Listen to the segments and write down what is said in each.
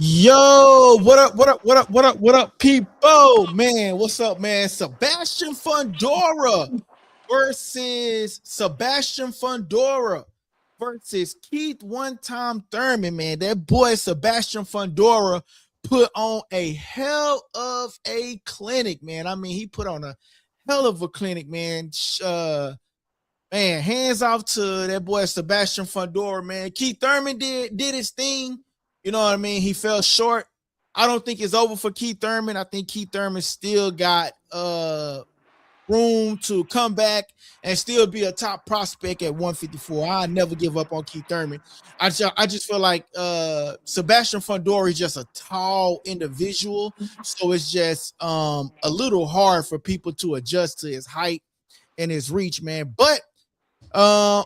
Yo, what up, what up, what up, what up, what up, people? Man, what's up, man? Sebastian Fondora versus Sebastian Fondora versus Keith One Time Thurman, man. That boy Sebastian Fondora put on a hell of a clinic, man. I mean, he put on a hell of a clinic, man. Man, hands off to that boy Sebastian Fondora, man. Keith Thurman did his thing. You know what I mean? He fell short. I don't think it's over for Keith Thurman. I think Keith Thurman still got room to come back and still be a top prospect at 154. I never give up on Keith Thurman. I just feel like Sebastian Fondora is just a tall individual, so it's just a little hard for people to adjust to his height and his reach, man. But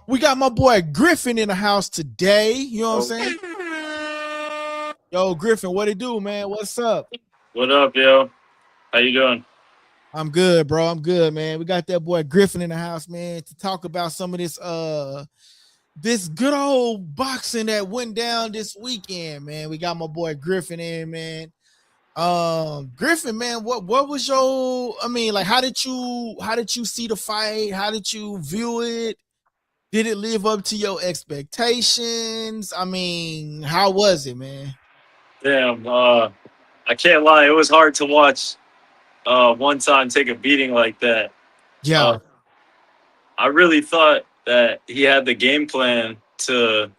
we got my boy Griffin in the house today. You know what I'm saying? Yo, Griffin, what it do, man? What's up? What up, yo? How you doing? I'm good, bro. I'm good, man. We got that boy Griffin in the house, man, to talk about some of this good old boxing that went down this weekend, man. We got my boy Griffin in, man. Griffin, man, what was your, I mean, like, how did you see the fight? How did you view it? Did it live up to your expectations? I mean, how was it, man? Damn, I can't lie. It was hard to watch One Time take a beating like that. Yeah. I really thought that he had the game plan to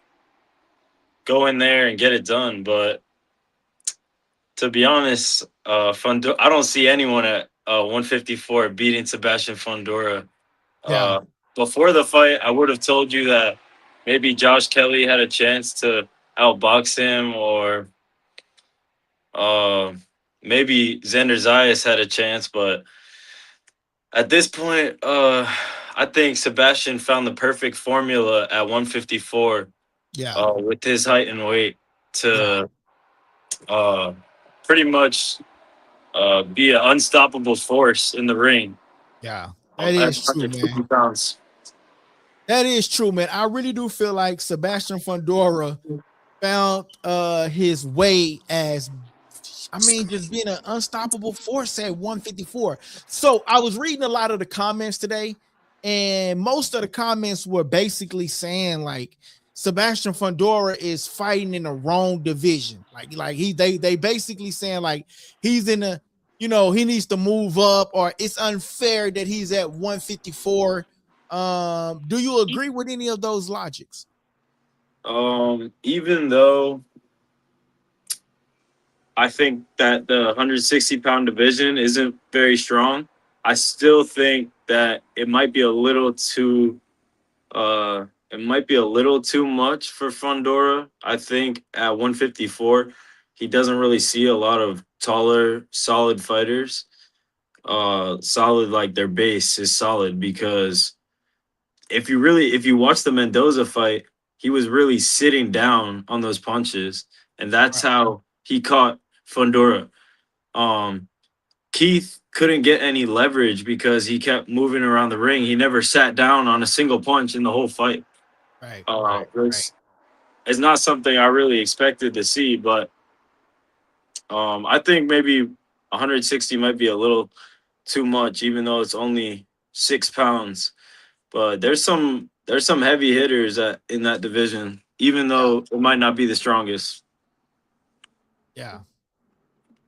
go in there and get it done, but to be honest, I don't see anyone at 154 beating Sebastian Fondora. Yeah. Before the fight, I would have told you that maybe Josh Kelly had a chance to outbox him, or maybe Xander Zayas had a chance. But at this point, I think Sebastian found the perfect formula at 154. Yeah. With his height and weight to pretty much be an unstoppable force in the ring. Yeah. That is true, man. Pounds. That is true, man. I really do feel like Sebastian Fondora found his way as, I mean, just being an unstoppable force at 154. So I was reading a lot of the comments today, and most of the comments were basically saying like Sebastian Fondora is fighting in the wrong division. They basically saying like he's in a, you know, he needs to move up, or it's unfair that he's at 154. Do you agree with any of those logics? Even though I think that the 160-pound division isn't very strong, I still think that it might be a little too much for Fondora. I think at 154, he doesn't really see a lot of taller, solid fighters. Solid, like their base is solid, because if you watch the Mendoza fight, he was really sitting down on those punches, and that's how he caught Fondora. Keith couldn't get any leverage because he kept moving around the ring. He never sat down on a single punch in the whole fight. Right. It's not something I really expected to see, but I think maybe 160 might be a little too much, even though it's only 6 pounds. But there's some heavy hitters in that division, even though it might not be the strongest. Yeah.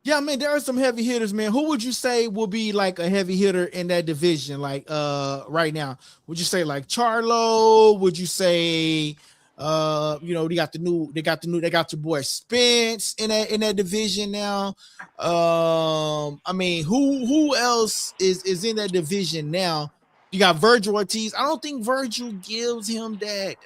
Yeah, man, there are some heavy hitters, man. Who would you say will be like a heavy hitter in that division? Like right now, would you say like Charlo? Would you say you know, they got your boy Spence in that division now? I mean, who else is in that division now? You got Virgil Ortiz. I don't think Virgil gives him that.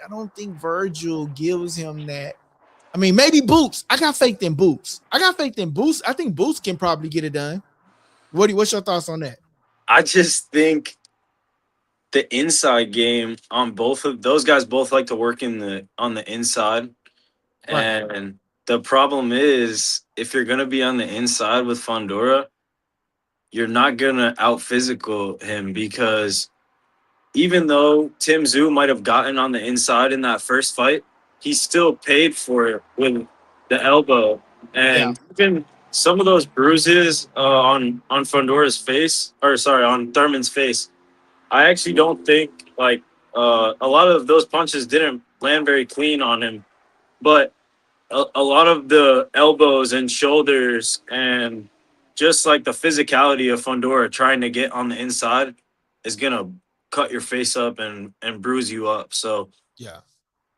I mean, maybe Boots. I got faith in Boots. I think Boots can probably get it done. What's your thoughts on that? I just think the inside game on both of those guys both like to work on the inside. Right. And the problem is, if you're gonna be on the inside with Fondora, you're not gonna out physical him, because even though Tim Tszyu might have gotten on the inside in that first fight, he still paid for it with the elbow And even some of those bruises on Fondora's face, or sorry, on Thurman's face, I actually don't think like a lot of those punches didn't land very clean on him, but a lot of the elbows and shoulders and just like the physicality of Fondora trying to get on the inside is gonna cut your face up and bruise you up. So yeah,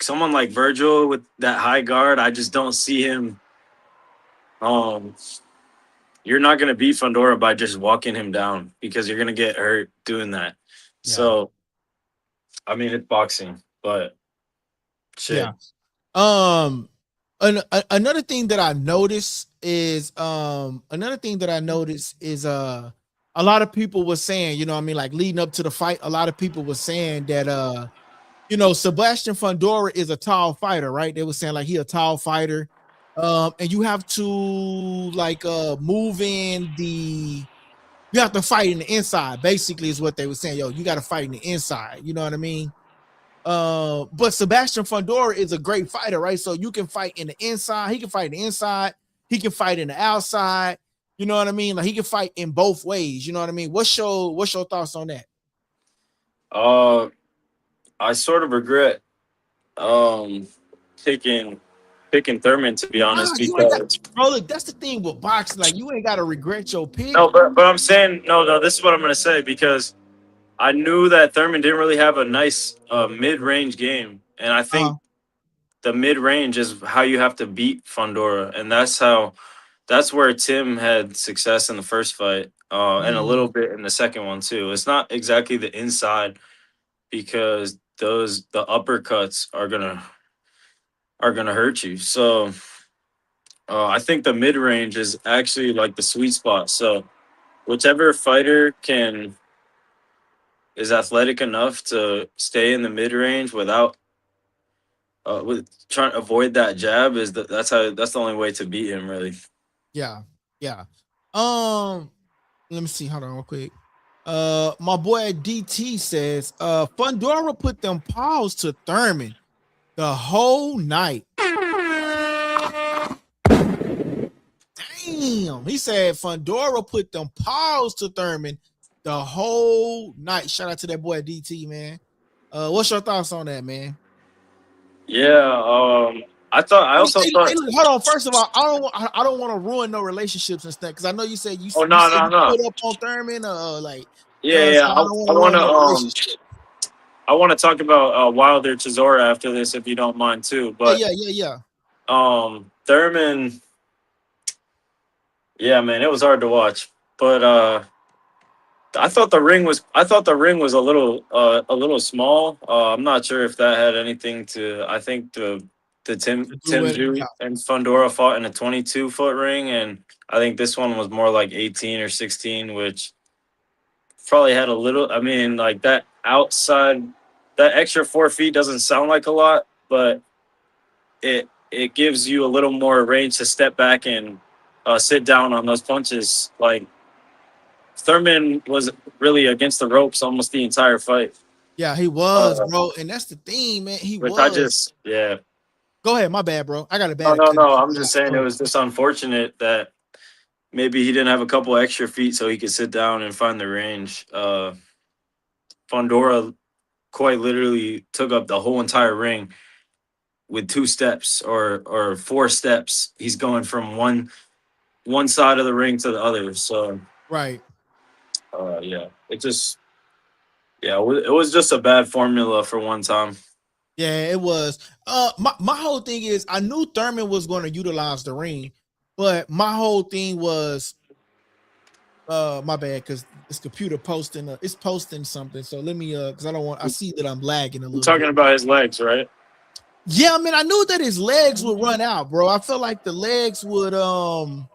someone like Virgil with that high guard, I just don't see him. Um, you're not gonna beat Fondora by just walking him down because you're gonna get hurt doing that. yeah, So I mean, it's boxing, but shit. yeah. Another thing that I noticed is a lot of people were saying, you know what I mean, like leading up to the fight, a lot of people were saying that you know, Sebastian Fondora is a tall fighter, right? They were saying like he a tall fighter. And you have to like move in the you have to fight in the inside, basically, is what they were saying. Yo, you got to fight in the inside, you know what I mean? But Sebastian Fondora is a great fighter, right? So you can fight in the inside, he can fight in the inside, he can fight in the outside, you know what I mean? Like he can fight in both ways, you know what I mean? What's your thoughts on that? I sort of regret um picking Thurman, to be honest, You ain't got, because bro. Look, that's the thing with boxing. Like you ain't got to regret your pick. no, but I'm saying no. This is what I'm gonna say because I knew that Thurman didn't really have a nice mid-range game, and I think the mid-range is how you have to beat Fondora, and that's where Tim had success in the first fight, and a little bit in the second one too. It's not exactly the inside because the uppercuts are gonna hurt you. So I think the mid-range is actually like the sweet spot. So whichever fighter is athletic enough to stay in the mid-range without with trying to avoid that jab that's the only way to beat him, really. Yeah, yeah. Let me see. Hold on, real quick. My boy DT says, Fondora put them paws to Thurman the whole night. Damn, he said Fondora put them paws to Thurman the whole night. Shout out to that boy DT, man. What's your thoughts on that, man? Yeah, I also thought. Hey, look, hold on. First of all, I don't want to ruin no relationships and stuff because I know you said you Oh said no. you put up on Thurman, like Yeah. so I don't want to ruin no relationship. I want to talk about Wilder Chisora after this, if you don't mind too. But Yeah. Thurman, yeah, man, it was hard to watch. But I thought the ring was a little small. I'm not sure if that had anything to. I think the Tim Ju and Fondora fought in a 22-foot ring, and I think this one was more like 18 or 16, which probably had a little. I mean, like that outside, that extra 4 feet doesn't sound like a lot, but it gives you a little more range to step back and sit down on those punches. Like Thurman was really against the ropes almost the entire fight. Yeah, he was, bro, and that's the thing, man. He was. Yeah. Go ahead, my bad, bro. I got a bad. No. I'm just saying it was just unfortunate that maybe he didn't have a couple extra feet so he could sit down and find the range. Fondora quite literally took up the whole entire ring with 2 steps or 4 steps. He's going from one side of the ring to the other. So right. It was just a bad formula for one time. Yeah, it was. My whole thing is I knew Thurman was going to utilize the ring, but my whole thing was my bad because this computer posting it's posting something. So let me because I see that I'm lagging a little. You're talking about his legs, right? Yeah, I mean, I knew that his legs would run out, bro. I felt like the legs would hold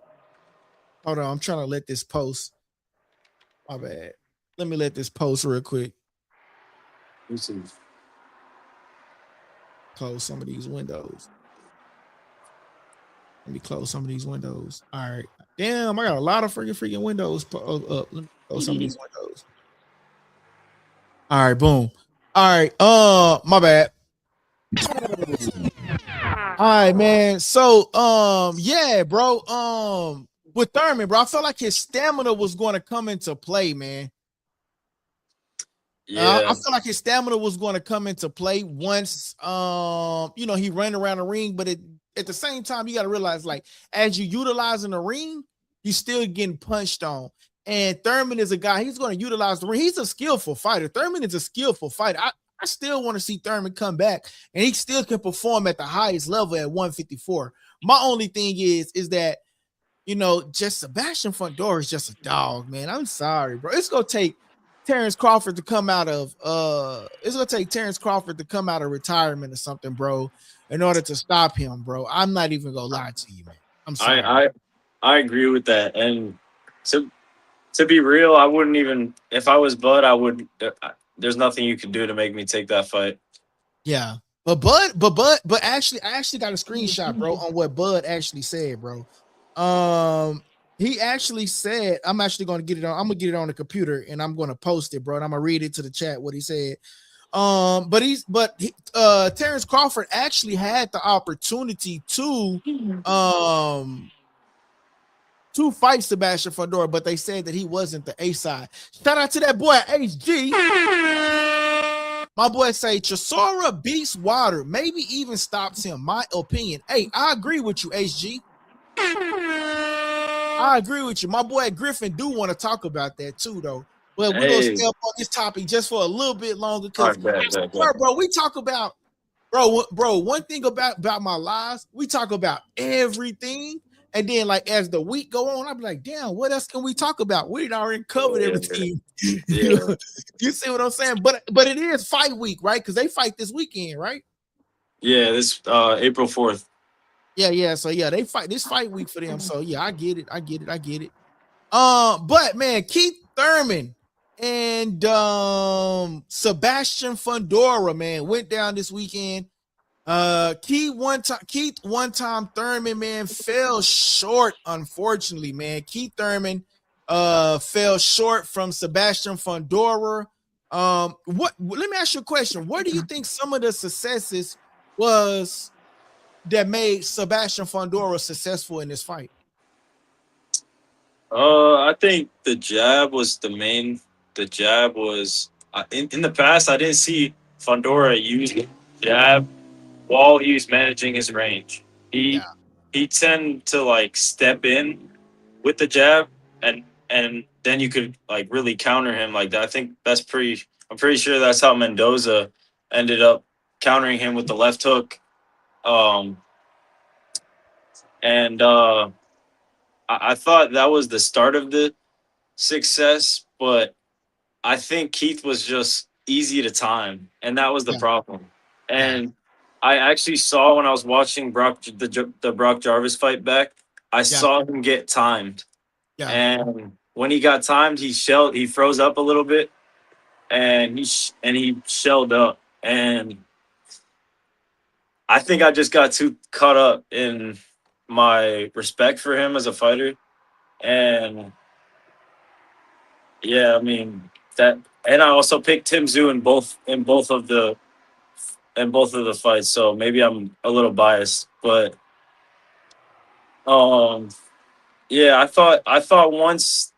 on, I'm trying to let this post. My bad. Let me let this post real quick. Close some of these windows. Let me close some of these windows. All right. Damn, I got a lot of freaking windows up. Let me close some of these windows. All right, boom. All right. My bad. right, man. So, yeah, bro. With Thurman, bro, I felt like his stamina was going to come into play, man. I Yeah, feel like his stamina was going to come into play once, he ran around the ring. But at the same time, you got to realize, like, as you utilizing the ring, he's still getting punched on. And Thurman is a guy, he's going to utilize the ring. He's a skillful fighter. Thurman is a skillful fighter. I still want to see Thurman come back, and he still can perform at the highest level at 154. My only thing is that, just Sebastian Fondora is just a dog, man. I'm sorry, bro. It's going to take Terence Crawford to come out of retirement or something, bro, in order to stop him, bro. I'm not even gonna lie to you, man. I'm sorry. I agree with that. And to be real, I wouldn't even if I was Bud, I would. There's nothing you could do to make me take that fight. Yeah, but actually, I actually got a screenshot, bro, on what Bud actually said, bro. He actually said, I'm actually going to get it on. I'm gonna get it on the computer and I'm going to post it, bro. And I'm gonna read it to the chat what he said. Terence Crawford actually had the opportunity to fight Sebastian Fondora, but they said that he wasn't the A side. Shout out to that boy HG. My boy say Chisora beats Water, maybe even stops him. My opinion. Hey, I agree with you, HG. I agree with you. My boy Griffin do want to talk about that too, though. But we're gonna stay up on this topic just for a little bit longer because, bro, we talk about, bro. One thing about my lives, we talk about everything, and then like as the week go on, I'm like, damn, what else can we talk about? We'd already covered everything. Yeah. You see what I'm saying? But it is fight week, right? Because they fight this weekend, right? Yeah, this April 4th. Yeah. So yeah, they fight this fight week for them. So yeah, I get it. But man, Keith Thurman and Sebastian Fondora, man, went down this weekend. Keith One Time Thurman, man, fell short, unfortunately, man. Keith Thurman fell short from Sebastian Fondora. Let me ask you a question. What do you think some of the successes was that made Sebastian Fondora successful in this fight? I think the jab was the main. The jab was in the past. I didn't see Fondora use the jab while he was managing his range. He tend to like step in with the jab and then you could like really counter him like that. I think I'm pretty sure that's how Mendoza ended up countering him with the left hook. I thought that was the start of the success, but I think Keith was just easy to time, and that was the problem. And I actually saw when I was watching the Brock Jarvis fight back, I saw him get timed. Yeah. And when he got timed, he froze up a little bit, and he shelled up. And I think I just got too caught up in my respect for him as a fighter. And yeah, I mean that, and I also picked Tim Tszyu in both of the fights, so maybe I'm a little biased, but yeah, I thought once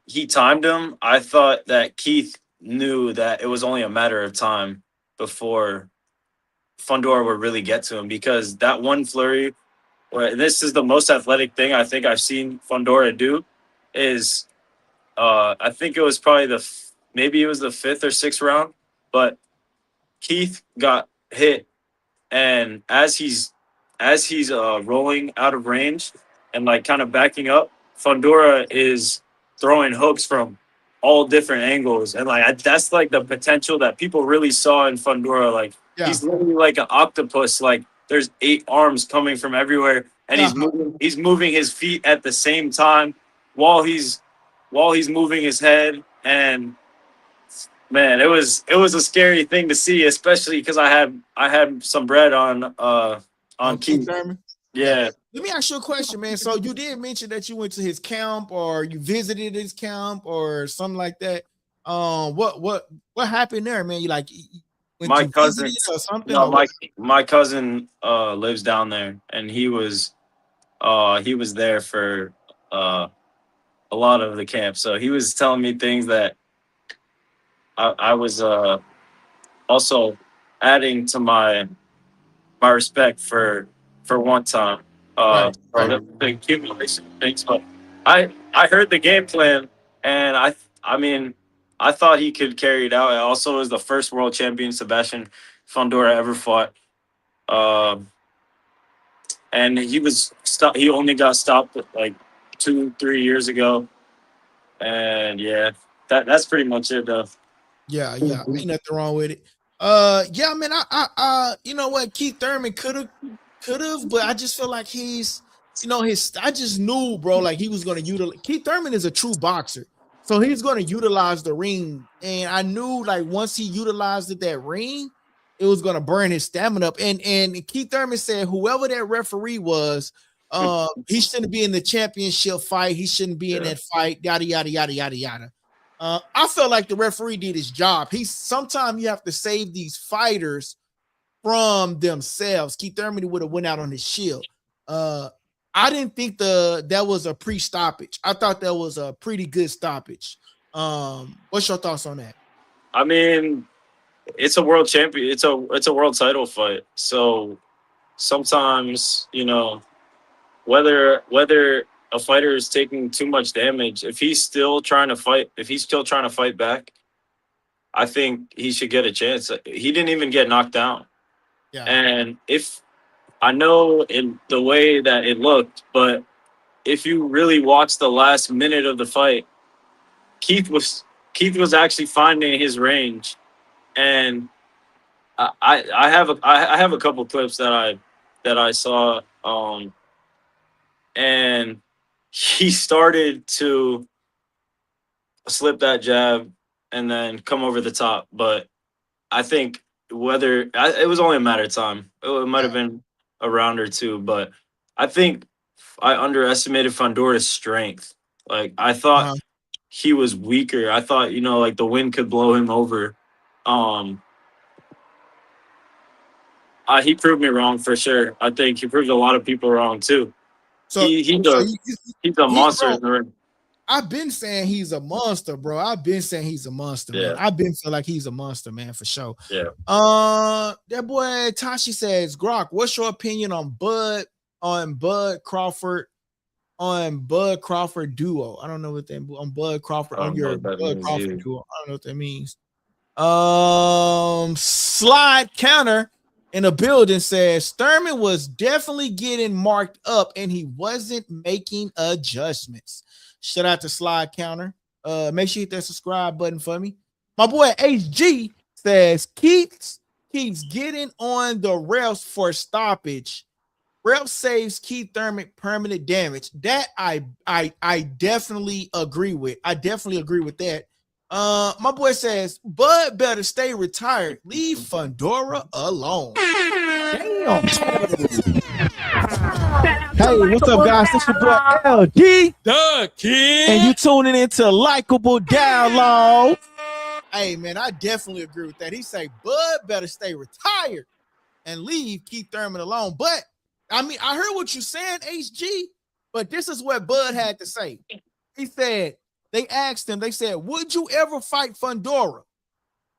he timed him, I thought that Keith knew that it was only a matter of time before Fondora would really get to him, because that one flurry, this is the most athletic thing I think I've seen Fondora do, is I think it was probably maybe it was the 5th or 6th round, but Keith got hit, and as he's rolling out of range and like kind of backing up, Fondora is throwing hooks from all different angles, and like that's like the potential that people really saw in Fondora. Like he's literally like an octopus. Like there's 8 arms coming from everywhere, and he's moving his feet at the same time while he's moving his head. And man, it was a scary thing to see, especially because I had some bread on Keith Thurman. Yeah. Let me ask you a question, man. So you did mention that you went to his camp, or you visited his camp, or something like that. What happened there, man? You like Went My to visit cousin, it or something? no, Or what? my cousin lives down there, and he was there for a lot of the camp. So he was telling me things that I was also adding to my respect for one time. Right, For right. the accumulation of things. But I heard the game plan, and I mean I thought he could carry it out. It also was the first world champion Sebastian Fondora ever fought. Um, and he only got stopped like 2-3 years ago. And yeah, that's pretty much it though. Yeah, yeah. Ain't nothing wrong with it. Yeah, man. You know what? Keith Thurman could have, but I just feel like he's, I just knew, bro, like he was gonna utilize. Keith Thurman is a true boxer, so he's gonna utilize the ring, and I knew like once he utilized that ring, it was gonna burn his stamina up. And Keith Thurman said whoever that referee was, he shouldn't be in the championship fight. He shouldn't be in that fight. Yada yada yada yada yada. I felt like the referee did his job. Sometimes you have to save these fighters from themselves. Keith Thurman would have went out on his shield. I didn't think that was a pre-stoppage. I thought that was a pretty good stoppage. What's your thoughts on that? I mean, it's a world champion. It's a world title fight. So sometimes, whether a fighter is taking too much damage, if he's still trying to fight back, I think he should get a chance. He didn't even get knocked down. Yeah. And if I know in the way that it looked, but if you really watch the last minute of the fight, Keith was actually finding his range. And I have a couple clips that I saw, and he started to slip that jab and then come over the top. But I think it was only a matter of time. It might have been a round or two, but I think I underestimated Fondora's strength. Like I thought he was weaker. I thought, like the wind could blow him over. He proved me wrong for sure. I think he proved a lot of people wrong too. So he's a monster in the ring. I've been saying he's a monster, bro. I've been saying he's a monster, man. I've been feeling like he's a monster, man, for sure. Yeah. That boy Tashi says, Grok, what's your opinion on Bud Crawford duo? I don't know what that on Bud Crawford on your Bud Crawford duo. I don't know what that means. Slide counter in the building says Thurman was definitely getting marked up and he wasn't making adjustments. Shout out to Slide Counter. Make sure you hit that subscribe button for me. My boy HG says Keith's getting on the refs for stoppage. Ref saves Keith Thurman permanent damage. That I definitely agree with. I definitely agree with that. My boy says Bud better stay retired. Leave Fondora alone. Damn. Hey, what's up, guys? This your boy LD, the kid, and you tuning into Likable Dialogue. Hey, man, I definitely agree with that. He say Bud better stay retired and leave Keith Thurman alone. But I mean, I heard what you're saying, HG. But this is what Bud had to say. He said they asked him. They said, "Would you ever fight Fondora?"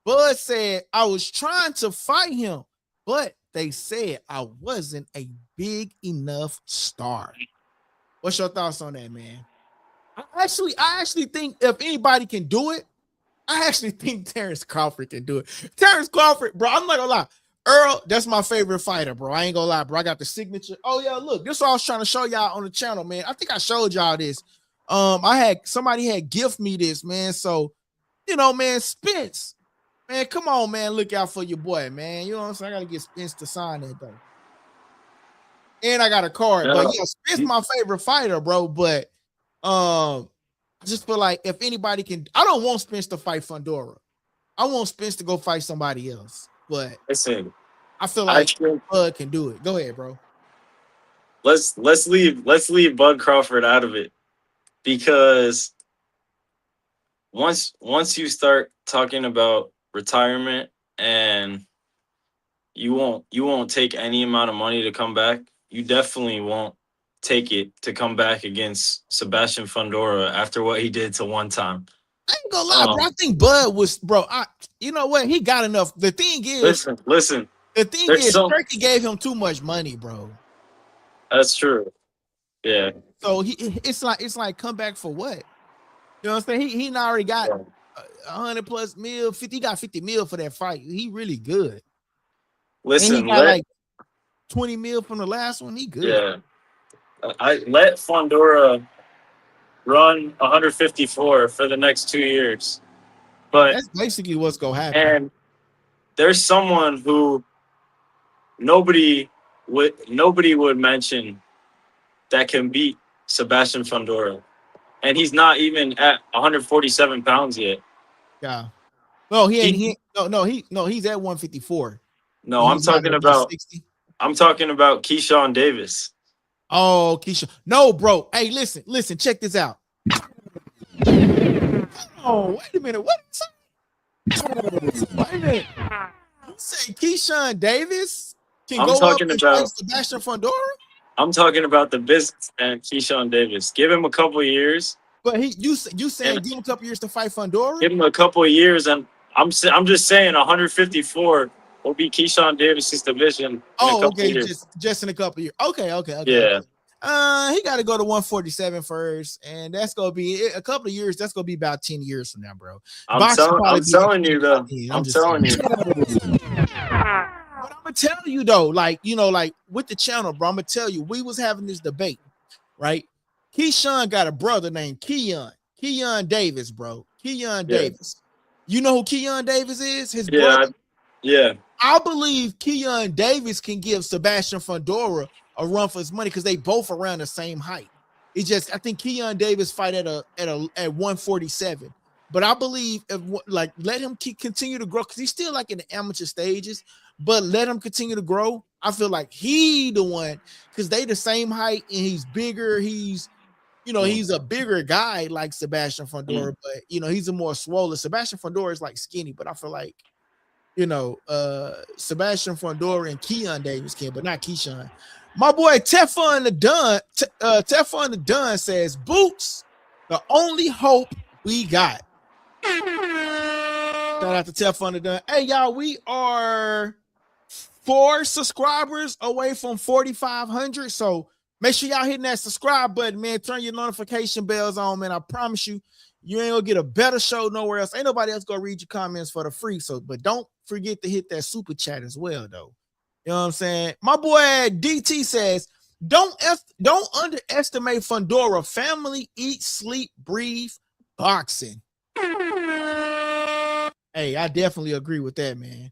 Bud said, "I was trying to fight him, but they said I wasn't a big enough star." What's your thoughts on that, man? I actually think if anybody can do it, I actually think Terence Crawford can do it. Terence Crawford, bro, I'm not gonna lie. Earl, that's my favorite fighter, bro. I ain't gonna lie, bro. I got the signature. Oh, yeah, look, this is what I was trying to show y'all on the channel, man. I think I showed y'all this. Somebody had gift me this, man. So, man, Spence. Man, come on, man. Look out for your boy, man. You know what I'm saying? I gotta get Spence to sign that though. And I got a card. But yeah, Spence my favorite fighter, bro. But I just feel like if anybody can, I don't want Spence to fight Fondora. I want Spence to go fight somebody else. But listen, I feel like Bud can do it. Go ahead, bro. Let's leave Bud Crawford out of it, because once you start talking about retirement and you won't take any amount of money to come back, you definitely won't take it to come back against Sebastian Fondora after what he did to One Time. I ain't gonna lie, bro. I think Bud was, bro. You know what? He got enough. The thing is, listen. The thing is, Turkey gave him too much money, bro. That's true. Yeah. So it's like come back for what? You know what I'm saying? He already got 100+ mil, 50. He got 50 mil for that fight. He really good. Listen, and he got like 20 mil from the last one. He good. Yeah. I let Fondora run 154 for the next 2 years. But that's basically what's gonna happen. And there's someone who nobody would mention that can beat Sebastian Fondora. And he's not even at 147 pounds yet. Yeah. No, he's at 154. No, I'm talking about 60. I'm talking about Keyshawn Davis. Oh, Keisha. No, bro. Hey, listen, check this out. Oh, wait a minute. What is that? Wait a minute. You say Keyshawn Davis can go up against Sebastian Fondora? I'm talking about the business and Keyshawn Davis. Give him a couple of years. But you saying give him a couple of years to fight Fondora? Give him a couple of years, and I'm just saying 154 will be Keyshawn Davis's division. Okay, just in a couple of years. Okay. Yeah. He got to go to 147 first, and that's gonna be a couple of years. That's gonna be about 10 years from now, bro. I'm telling you though. I'm telling you. But I'm gonna tell you though, like with the channel, bro. I'm gonna tell you, we was having this debate, right? Keyshawn got a brother named Keon Davis, bro. Davis. You know who Keon Davis is? His brother. Yeah. I believe Keon Davis can give Sebastian Fondora a run for his money because they both around the same height. It's just I think Keon Davis fight at 147, but I believe let him continue to grow because he's still like in the amateur stages. But let him continue to grow. I feel like he the one because they the same height and he's bigger. He's a bigger guy like Sebastian Fondora, but he's a more swollen. Sebastian Fondora is like skinny, but I feel like Sebastian Fondora and Keon Davis can, but not Keyshawn. My boy Teflon the Dunn says, Boots, the only hope we got. Shout out to Teflon the Dunn. Hey, y'all, we are 4 subscribers away from 4,500. So make sure y'all hitting that subscribe button, man. Turn your notification bells on, man. I promise you, you ain't gonna get a better show nowhere else. Ain't nobody else gonna read your comments for the free. So, but don't forget to hit that super chat as well, though. You know what I'm saying? My boy DT says, don't underestimate Fondora. Family, eat, sleep, breathe, boxing. Hey, I definitely agree with that, man.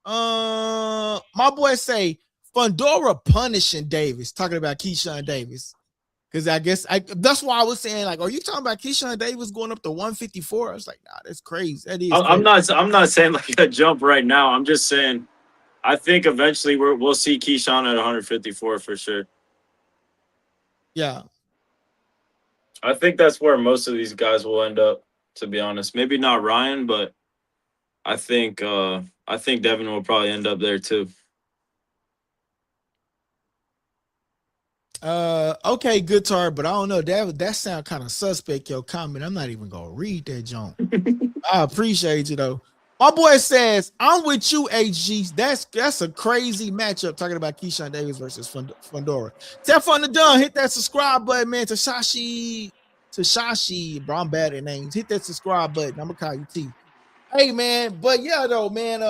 My boy say Fondora punishing Davis, talking about Keyshawn Davis. Because I guess that's why I was saying, like, are you talking about Keyshawn Davis going up to 154? I was like, nah, that's crazy. That is crazy. I'm not saying like a jump right now. I'm just saying I think eventually we'll see Keyshawn at 154 for sure. Yeah. I think that's where most of these guys will end up, to be honest. Maybe not Ryan, but I think Devin will probably end up there too. Okay, guitar, but I don't know. That sound kind of suspect, your comment. I'm not even gonna read that junk. I appreciate you though. My boy says, I'm with you, HG. That's a crazy matchup talking about Keyshawn Davis versus Fondora. Teflon the Dunn, hit that subscribe button, man. Tashashi, bro. I'm bad at names. Hit that subscribe button. I'm gonna call you T. Hey, man, but yeah, though, man.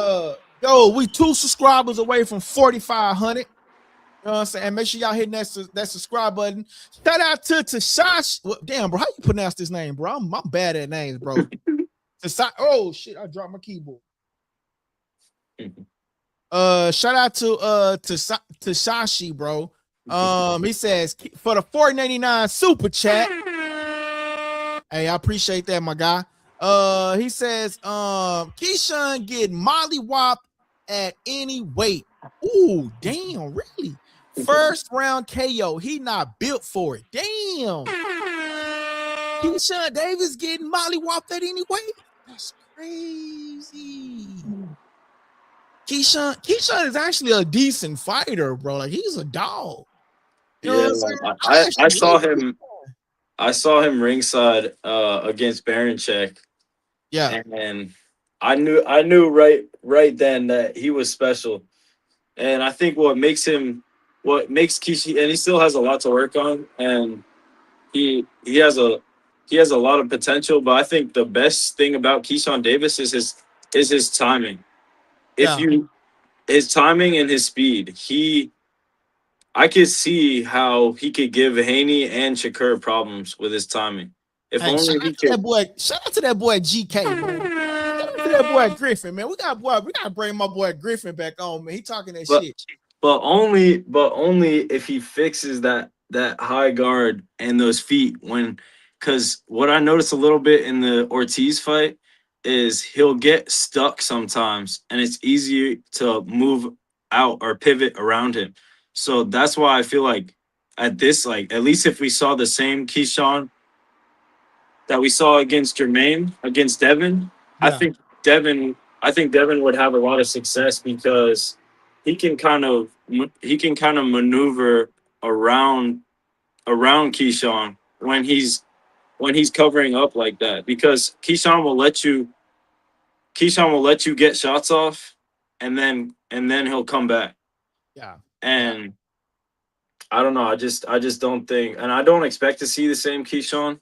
We 2 subscribers away from 4,500. You know what I'm saying? Make sure y'all hitting that subscribe button. Shout out to Tashashi. Well, damn, bro, how you pronounce this name, bro? I'm bad at names, bro. Oh shit, I dropped my keyboard. Shout out to Tashashi, bro. He says for the $4.99 super chat. Hey, I appreciate that, my guy. He says Keyshawn get mollywhopped at any weight. Ooh, damn, really? First round KO. He not built for it. Damn. Keyshawn Davis getting mollywhopped at any weight. That's crazy. Keyshawn is actually a decent fighter, bro. Like he's a dog. You know Yeah, what I'm saying? I Actually saw like him. I saw him ringside against Baranchek, yeah, and I knew right then that he was special. And I think what makes Kishi, and he still has a lot to work on, and he has a lot of potential. But I think the best thing about Keyshawn Davis is his timing. If yeah. you His timing and his speed, I could see how he could give Haney and Shakur problems with his timing. If Hey, only he could. shout out to that boy GK, man. Shout out to that boy Griffin, man. We gotta bring my boy Griffin back on, man. He talking that But shit. but only if he fixes that high guard and those feet when, because what I noticed a little bit in the Ortiz fight is he'll get stuck sometimes and it's easier to move out or pivot around him. So that's why I feel like at least if we saw the same Keyshawn that we saw against Jermaine, against Devin, I Yeah. think Devin would have a lot of success because he can kind of maneuver around Keyshawn when he's covering up like that, because Keyshawn will let you get shots off, and then he'll come back. Yeah. Yeah. And I don't know, I just don't think, and I don't expect to see the same Keyshawn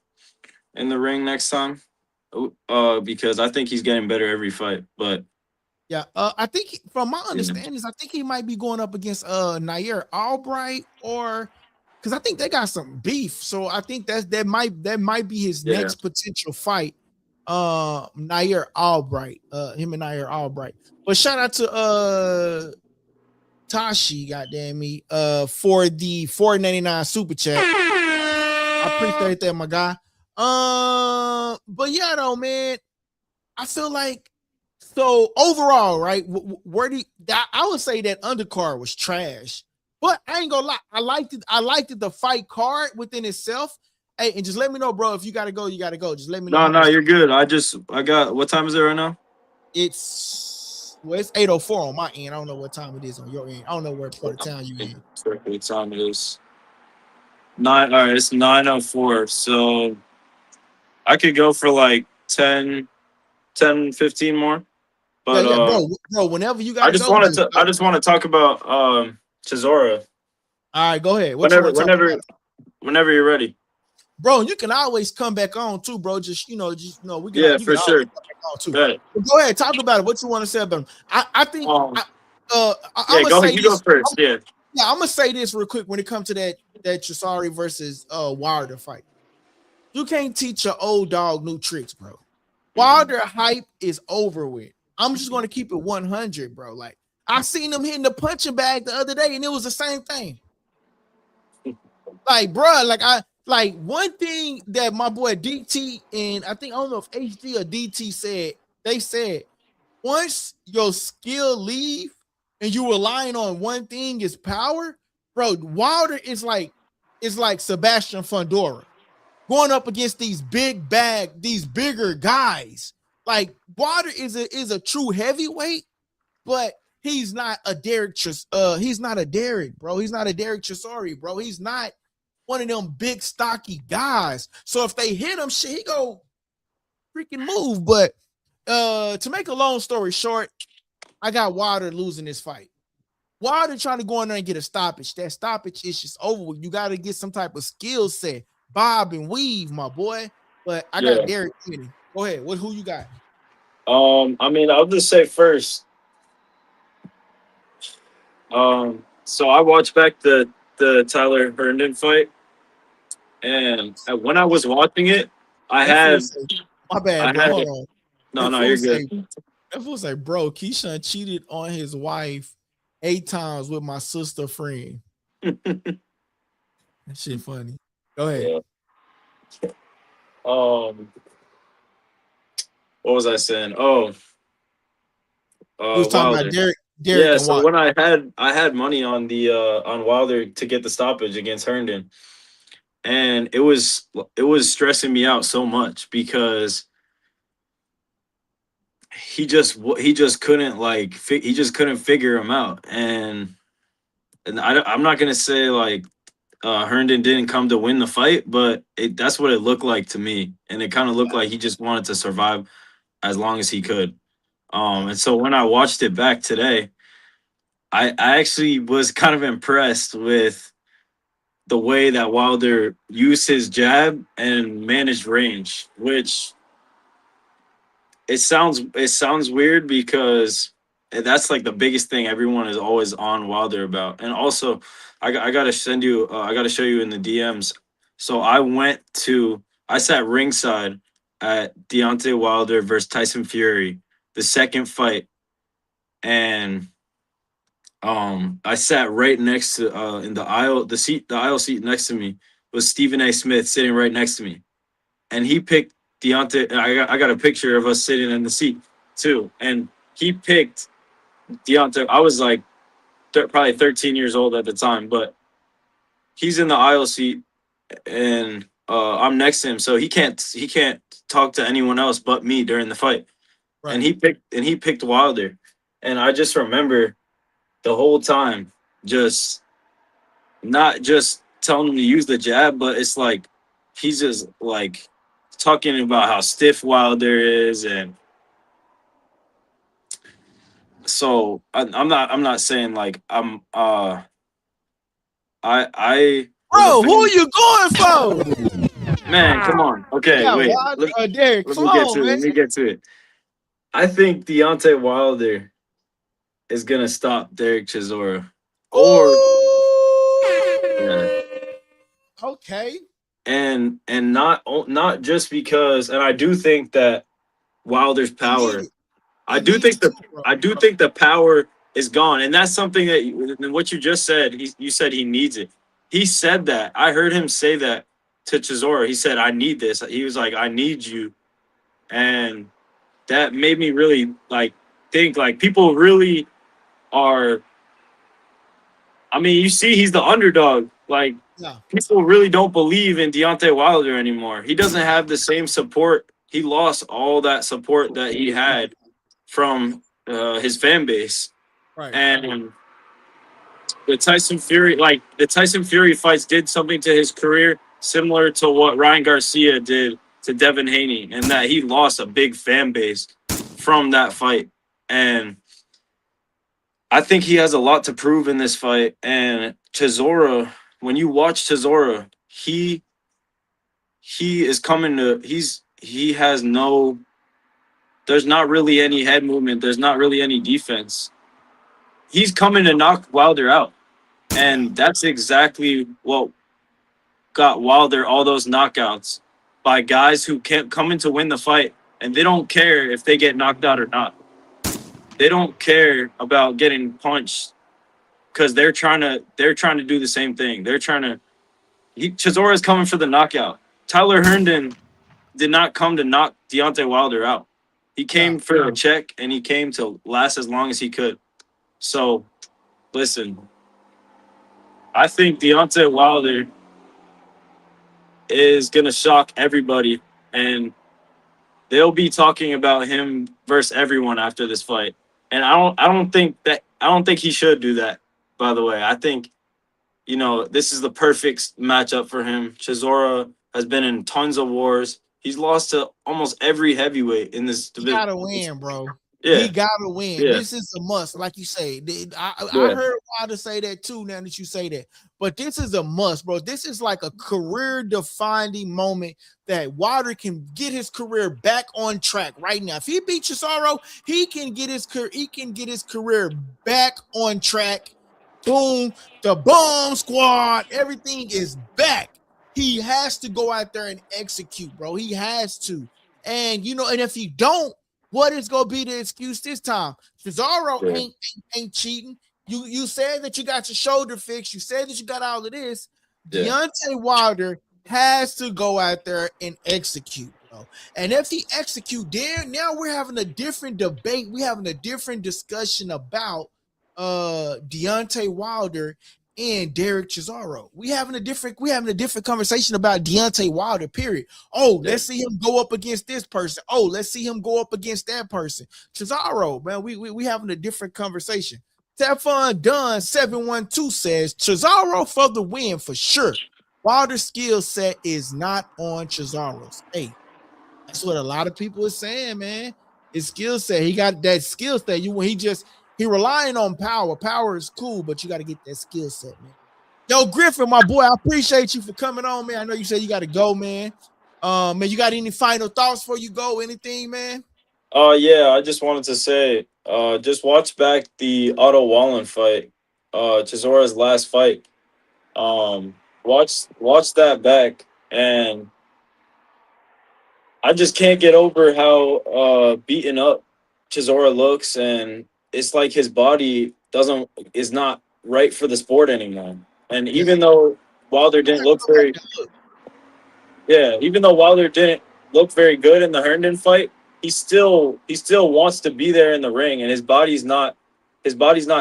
in the ring next time. Because I think he's getting better every fight. But Yeah. I think from my yeah, understandings, I think he might be going up against Nair Albright, or because I think they got some beef. So I think that might be his yeah. next potential fight. Nair Albright. Him and Nair Albright. But shout out to Tashi, goddamn me, for the 4.99 super chat. I appreciate that, my guy. But yeah, though, man, I feel like so overall, right? Where do I would say that undercard was trash, but I ain't gonna lie, I liked it. I liked it, the fight card within itself. Hey, and just let me know, bro. If you gotta go, you gotta go. Just let me know No, how no, much you're time. good. I got, what time is it right now? It's 8:04 on my end. I don't know what time it is on your end. I don't know where part of town you in. What time it is? Nine. All right, it's 9:04. So I could go for like 15 more. Yeah, But yeah, bro. Whenever you I gotta just go, wanted just to I just want to talk about Chisora. all right, go ahead. What you Whenever want to talk whenever about? whenever you're ready. Bro, you can always come back on too, bro. We can Yeah, you can for always sure. come back on too. Good. But go ahead, talk about it. What you want to say about them? I think Um. I'm Yeah, gonna go ahead. say You go this. first. Yeah. Yeah, I'm gonna say this real quick when it comes to that Chisari versus Wilder fight. You can't teach your old dog new tricks, bro. Wilder hype is over with. I'm just gonna keep it 100, bro. Like I seen him hitting the punching bag the other day, and it was the same thing. Like, bro, like one thing that my boy DT and I think I don't know if HD or DT said, they said once your skill leave and you relying on one thing is power, bro. Wilder is like Sebastian Fondora going up against these these bigger guys. Like Wilder is a true heavyweight, but he's not a he's not a Derek, bro. He's not a Derek Chisori, bro. He's not one of them big stocky guys. So if they hit him, shit, he go freaking move. But to make a long story short, I got Wilder losing this fight. Wilder trying to go in there and get a stoppage. That stoppage is just over with. You got to get some type of skill set, bob and weave, my boy. But I got Yeah. Derek Kenny. Go ahead. Who you got? I mean, I'll just say first. So I watched back the Tyler Herndon fight, and when I was watching it, I That fool had say, my bad, I bro. had Hold on. no, That no, fool you're say, good. bro, Keyshawn cheated on his wife 8 times with my sister friend. That shit funny. Go ahead. Yeah. What was I saying? Oh, You was talking about Wilder. Derek Yeah, and so Watt. when I had money on the on Wilder to get the stoppage against Herndon, and it was stressing me out so much because he just couldn't he just couldn't figure him out. And I'm not gonna say like Herndon didn't come to win the fight, but that's what it looked like to me, and it kind of looked like he just wanted to survive as long as he could. And so when I watched it back today, I actually was kind of impressed with the way that Wilder used his jab and managed range, which it sounds weird because that's like the biggest thing everyone is always on Wilder about. And also, I gotta send you, I gotta show you in the DMs. So I sat ringside at Deontay Wilder versus Tyson Fury, the second fight, and I sat right next to in the aisle, the aisle seat next to me was Stephen A. Smith sitting right next to me, and he picked Deontay. I got a picture of us sitting in the seat too, and he picked Deontay. I was like probably 13 years old at the time, but he's in the aisle seat, and I'm next to him, so he can't talk to anyone else but me during the fight. Right. And he picked Wilder, and I just remember the whole time just not just telling him to use the jab, but it's like he's just like talking about how stiff Wilder is. And so I'm not saying like I Bro, who are you going for? man, come on. Okay, Yeah, wait. Wilder, Derek, Let come me get on, to it. man. Let me get to it. I think Deontay Wilder is gonna stop Derek Chisora. Or yeah. Okay. And not just because, and I do think that Wilder's power. I do think the power is gone, and that's something that what you just said. You said he needs it. He said that. I heard him say that to Chisora. He said, "I need this." He was like, "I need you," and that made me really like think like people really are. I mean, you see, he's the underdog. Like Yeah. people really don't believe in Deontay Wilder anymore. He doesn't have the same support. He lost all that support that he had from his fan base. Right. And the Tyson Fury fights did something to his career similar to what Ryan Garcia did to Devin Haney, and that he lost a big fan base from that fight. And I think he has a lot to prove in this fight. And Chisora, when you watch Chisora, he is coming to he has no, there's not really any head movement, there's not really any defense. He's coming to knock Wilder out. And that's exactly what got Wilder all those knockouts, by guys who can't come in to win the fight, and they don't care if they get knocked out or not. They don't care about getting punched because they're trying to do the same thing. Chisora is coming for the knockout. Tyler Herndon did not come to knock Deontay Wilder out. He came for a check, and he came to last as long as he could. So, listen, I think Deontay Wilder is going to shock everybody, and they'll be talking about him versus everyone after this fight. And I don't think he should do that, by the way. I think, this is the perfect matchup for him. Chisora has been in tons of wars. He's lost to almost every heavyweight in this division. He gotta win, bro. Yeah. He gotta win. Yeah. This is a must, like you say. I Yeah. heard Wilder say that too. Now that you say that, but this is a must, bro. This is like a career-defining moment that Wilder can get his career back on track right now. If he beats Chisora, he can get his career back on track. Boom, the bomb squad, everything is back. He has to go out there and execute, bro. He has to. And and if he don't, what is gonna be the excuse this time? Chisora ain't cheating. You said that you got your shoulder fixed. You said that you got all of this. Yeah. Deontay Wilder has to go out there and execute, bro. And if he execute, now we're having a different debate. We're having a different discussion about Deontay Wilder and Derek Chisora. We having a different conversation about Deontay Wilder, period. Oh, let's see him go up against this person. Oh, let's see him go up against that person. Chisora, man, we having a different conversation. Stefan Dunn 712 says Chisora for the win for sure. Wilder's skill set is not on Chisora's. Hey, that's what a lot of people are saying, man. His skill set, he got that skill set. He relying on power. Power is cool, but you got to get that skill set, man. Yo, Griffin, my boy, I appreciate you for coming on, man. I know you said you got to go, man. Man, you got any final thoughts before you go? Anything, man? Yeah, I just wanted to say, just watch back the Otto Wallen fight, Chisora's last fight. Watch that back, and I just can't get over how beaten up Chisora looks, and it's like his body is not right for the sport anymore. And even though Wilder didn't look very, even though Wilder didn't look very good in the Herndon fight, he still wants to be there in the ring, and his body's not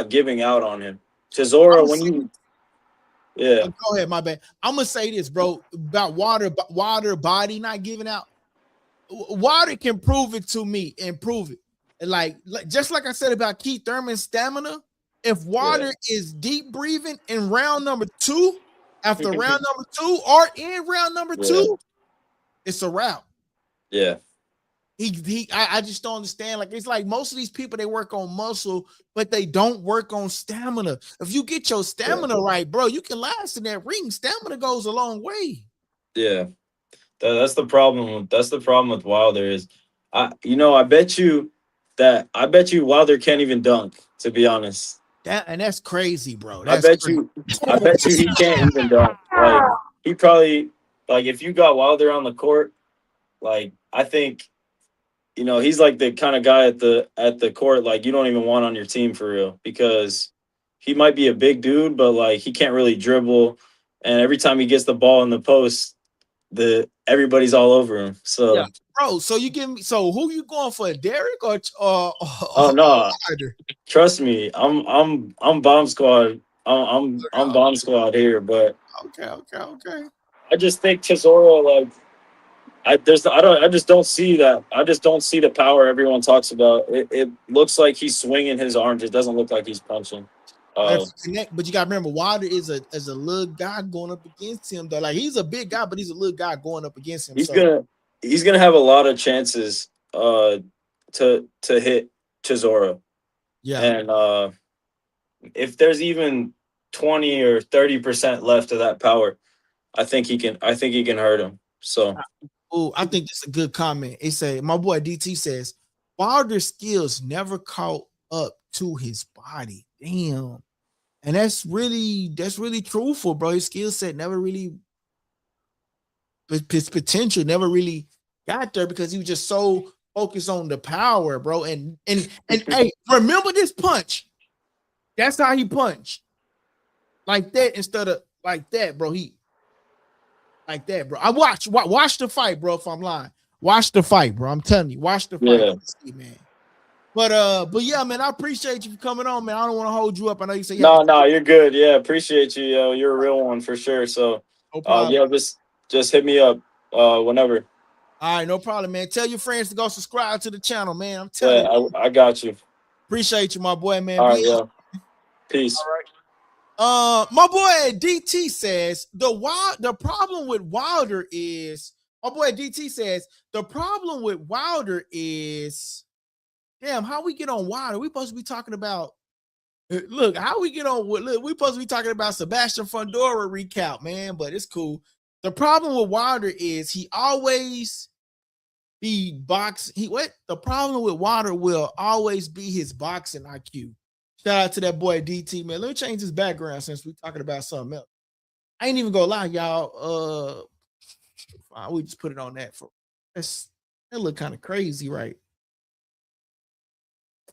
giving out on him. Chisora, Go ahead, my bad. I'm gonna say this, bro, about Wilder body not giving out. Wilder can prove it to me and prove it. And like just like I said about Keith Thurman's stamina, if Wilder is deep breathing in round number 2, after round number 2, or in round number 2, it's a wrap. Yeah. I just don't understand. Like, it's like most of these people, they work on muscle, but they don't work on stamina. If you get your stamina right, bro, you can last in that ring. Stamina goes a long way. Yeah. That's the problem. That's the problem with Wilder is, I bet you Wilder can't even dunk, to be honest. That's crazy, bro. I bet you he can't even dunk. Like, he probably, like, if you got Wilder on the court, like, I think, he's like the kind of guy at the court, like, you don't even want on your team for real, because he might be a big dude, but like he can't really dribble, and every time he gets the ball in the post, everybody's all over him. So yeah. Bro, so who you going for, Derek or oh no, trust me, I'm bomb squad. I'm bomb squad here, but okay. I just think Chisora, like, I just don't see that. I just don't see the power everyone talks about. It looks like he's swinging his arms. It doesn't look like he's punching. But you got to remember, Wilder is a little guy going up against him. Though, like, he's a big guy, but he's a little guy going up against him. He's gonna have a lot of chances to hit Chisora. Yeah, and if there's even 20 or 30% left of that power, I think he can hurt him. So. Oh, I think that's a good comment. It say, my boy DT says, Wilder's skills never caught up to his body. Damn. And that's really truthful, bro. His skill set never really, his potential never really got there because he was just so focused on the power, bro. And hey, remember this punch. That's how he punched. Like that instead of like that, bro. Like that, bro. I watch the fight, bro. If I'm lying, watch the fight, bro. I'm telling you, watch the fight. Yeah. See, man. But yeah, man, I appreciate you for coming on, man. I don't want to hold you up. I know you say no, you're good. Yeah, appreciate you, yo. You're a real one for sure. So, no problem. Yeah, just hit me up whenever. All right, no problem, man. Tell your friends to go subscribe to the channel, man. I'm telling you. I got you. Appreciate you, my boy, man. All right, yeah. Peace. All right. My boy DT says the problem with Wilder is, my boy DT says the problem with Wilder is, damn, how we get on Wilder? We supposed to be talking about, look, how we get on, look, we supposed to be talking about Sebastian Fondora recap, man, but it's cool. The problem with Wilder is he always be the problem with Wilder will always be his boxing IQ. Shout out to that boy DT, man. Let me change his background since we're talking about something else. I ain't even gonna lie, y'all. We just put it on that that look kind of crazy, right?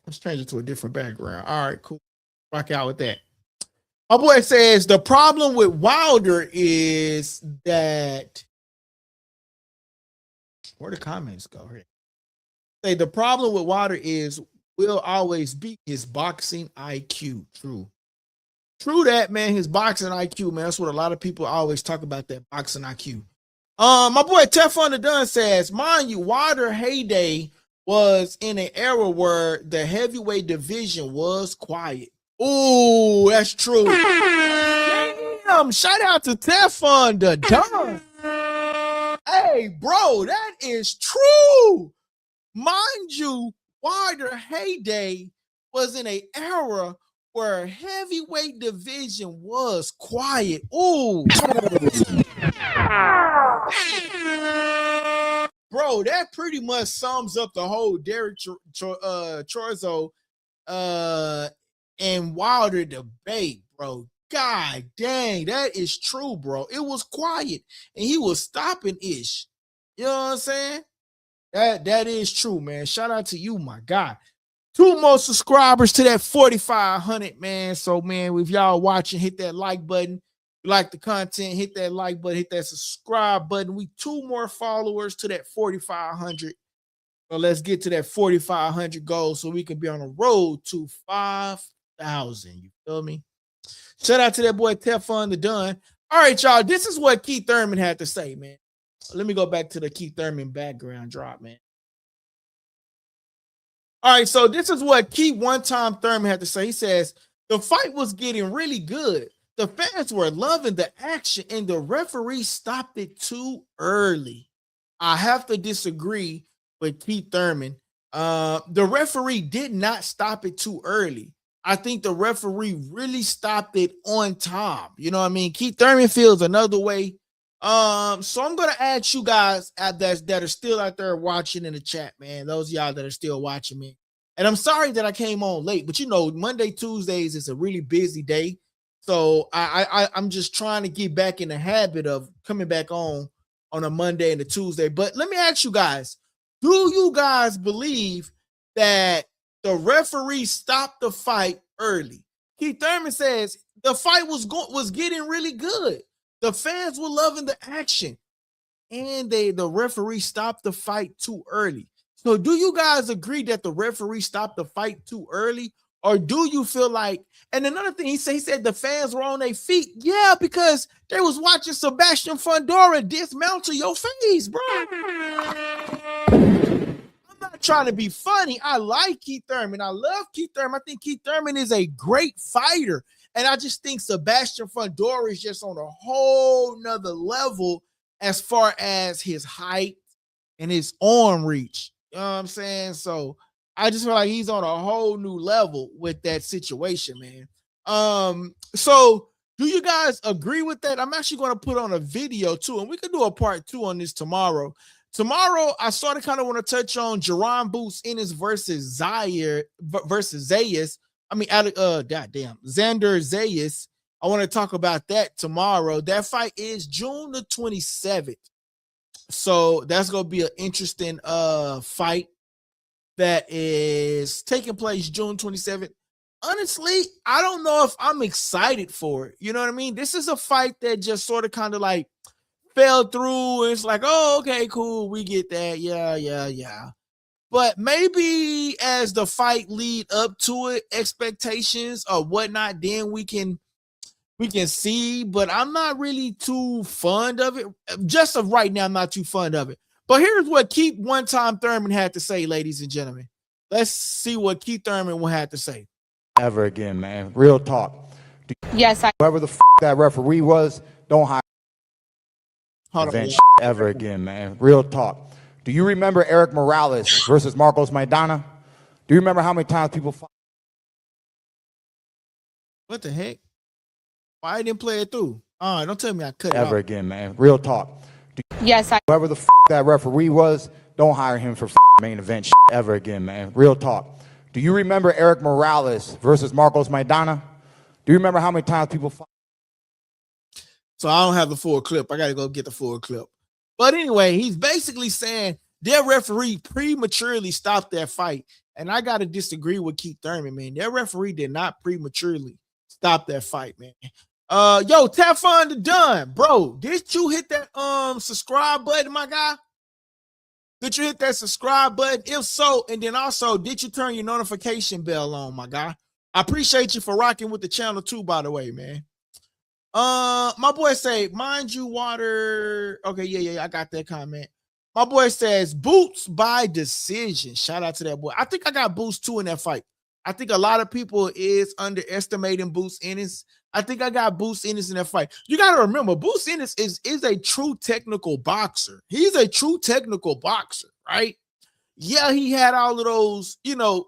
Let's change it to a different background. All right, cool. Rock out with that. My boy says the problem with Wilder is that, where the comments go here? Say the problem with Wilder will always be his boxing IQ. True. True that, man. His boxing IQ, man. That's what a lot of people always talk about, that boxing IQ. My boy Teflon the Dunn says, mind you, Wilder heyday was in an era where the heavyweight division was quiet. Ooh, that's true. Damn, shout out to Teflon the Dunn. Hey, bro, that is true. Mind you, Wilder heyday was in an era where heavyweight division was quiet. Ooh. Bro, that pretty much sums up the whole Derek Chorizo and Wilder debate, bro. God dang, that is true, bro. It was quiet and he was stopping ish. You know what I'm saying? That is true, man. Shout out to you, my guy. 2 more subscribers to that 4,500, man. So, man, if y'all watching, hit that like button. If you like the content, hit that like button, hit that subscribe button. We 2 more followers to that 4,500. So let's get to that 4,500 goal so we can be on the road to 5,000. You feel me? Shout out to that boy Teflon the Dunn. All right, y'all. This is what Keith Thurman had to say, man. Let me go back to the Keith Thurman background drop, man. All right, so this is what Keith One Time Thurman had to say. He says, the fight was getting really good. The fans were loving the action, and the referee stopped it too early. I have to disagree with Keith Thurman. The referee did not stop it too early. I think the referee really stopped it on time. You know what I mean? Keith Thurman feels another way. So I'm gonna ask you guys that are still out there watching in the chat, man. Those of y'all that are still watching me. And I'm sorry that I came on late, but you know, Monday, Tuesdays is a really busy day. So I'm just trying to get back in the habit of coming back on a Monday and a Tuesday. But let me ask you guys, do you guys believe that the referee stopped the fight early? Keith Thurman says the fight was getting really good. The fans were loving the action, and the referee stopped the fight too early. So do you guys agree that the referee stopped the fight too early? Or do you feel like, and another thing he said the fans were on their feet. Yeah, because they was watching Sebastian Fondora dismantle your face, bro. I'm not trying to be funny. I like Keith Thurman. I love Keith Thurman. I think Keith Thurman is a great fighter. And I just think Sebastian Fondora is just on a whole nother level as far as his height and his arm reach. You know what I'm saying? So I just feel like he's on a whole new level with that situation, man. So do you guys agree with that? I'm actually going to put on a video too, and we can do a part 2 on this tomorrow. Tomorrow, I sort of kind of want to touch on Jerron Boots Ennis versus Zayas. I mean, goddamn, Xander Zayas. I want to talk about that tomorrow. That fight is June the 27th. So that's going to be an interesting fight that is taking place June 27th. Honestly, I don't know if I'm excited for it. You know what I mean? This is a fight that just sort of kind of like fell through. And it's like, oh, okay, cool. We get that. Yeah. But maybe as the fight lead up to it, expectations or whatnot, then we can see. But I'm not really too fond of it. Just of right now, I'm not too fond of it. But here's what Keith One Time Thurman had to say, ladies and gentlemen. Let's see what Keith Thurman had to say. Ever again, man. Real talk. Yes, Whoever the that referee was, don't hire ever again, man. Real talk. Do you remember Eric Morales versus Marcos Maidana? Do you remember how many times people fought? What the heck? Why I didn't play it through? Don't tell me I cut it ever off. Again, man. Real talk. Yes, whoever the that referee was, don't hire him for main event ever again, man. Real talk. Do you remember Eric Morales versus Marcos Maidana? Do you remember how many times people fought? So I don't have the full clip. I got to go get the full clip. But anyway, he's basically saying their referee prematurely stopped that fight. And I got to disagree with Keith Thurman, man. Their referee did not prematurely stop that fight, man. Yo, Teflon the Dunn, bro, did you hit that subscribe button, my guy? Did you hit that subscribe button? If so, and then also, did you turn your notification bell on, my guy? I appreciate you for rocking with the channel too, by the way, man. My boy say, mind you, water. Okay, yeah, I got that comment. My boy says, Boots by decision. Shout out to that boy. I think I got Boots too in that fight. I think a lot of people is underestimating Boots Ennis. I think I got Boots Ennis in that fight. You got to remember, Boots Ennis is a true technical boxer. He's a true technical boxer, right? Yeah, he had all of those,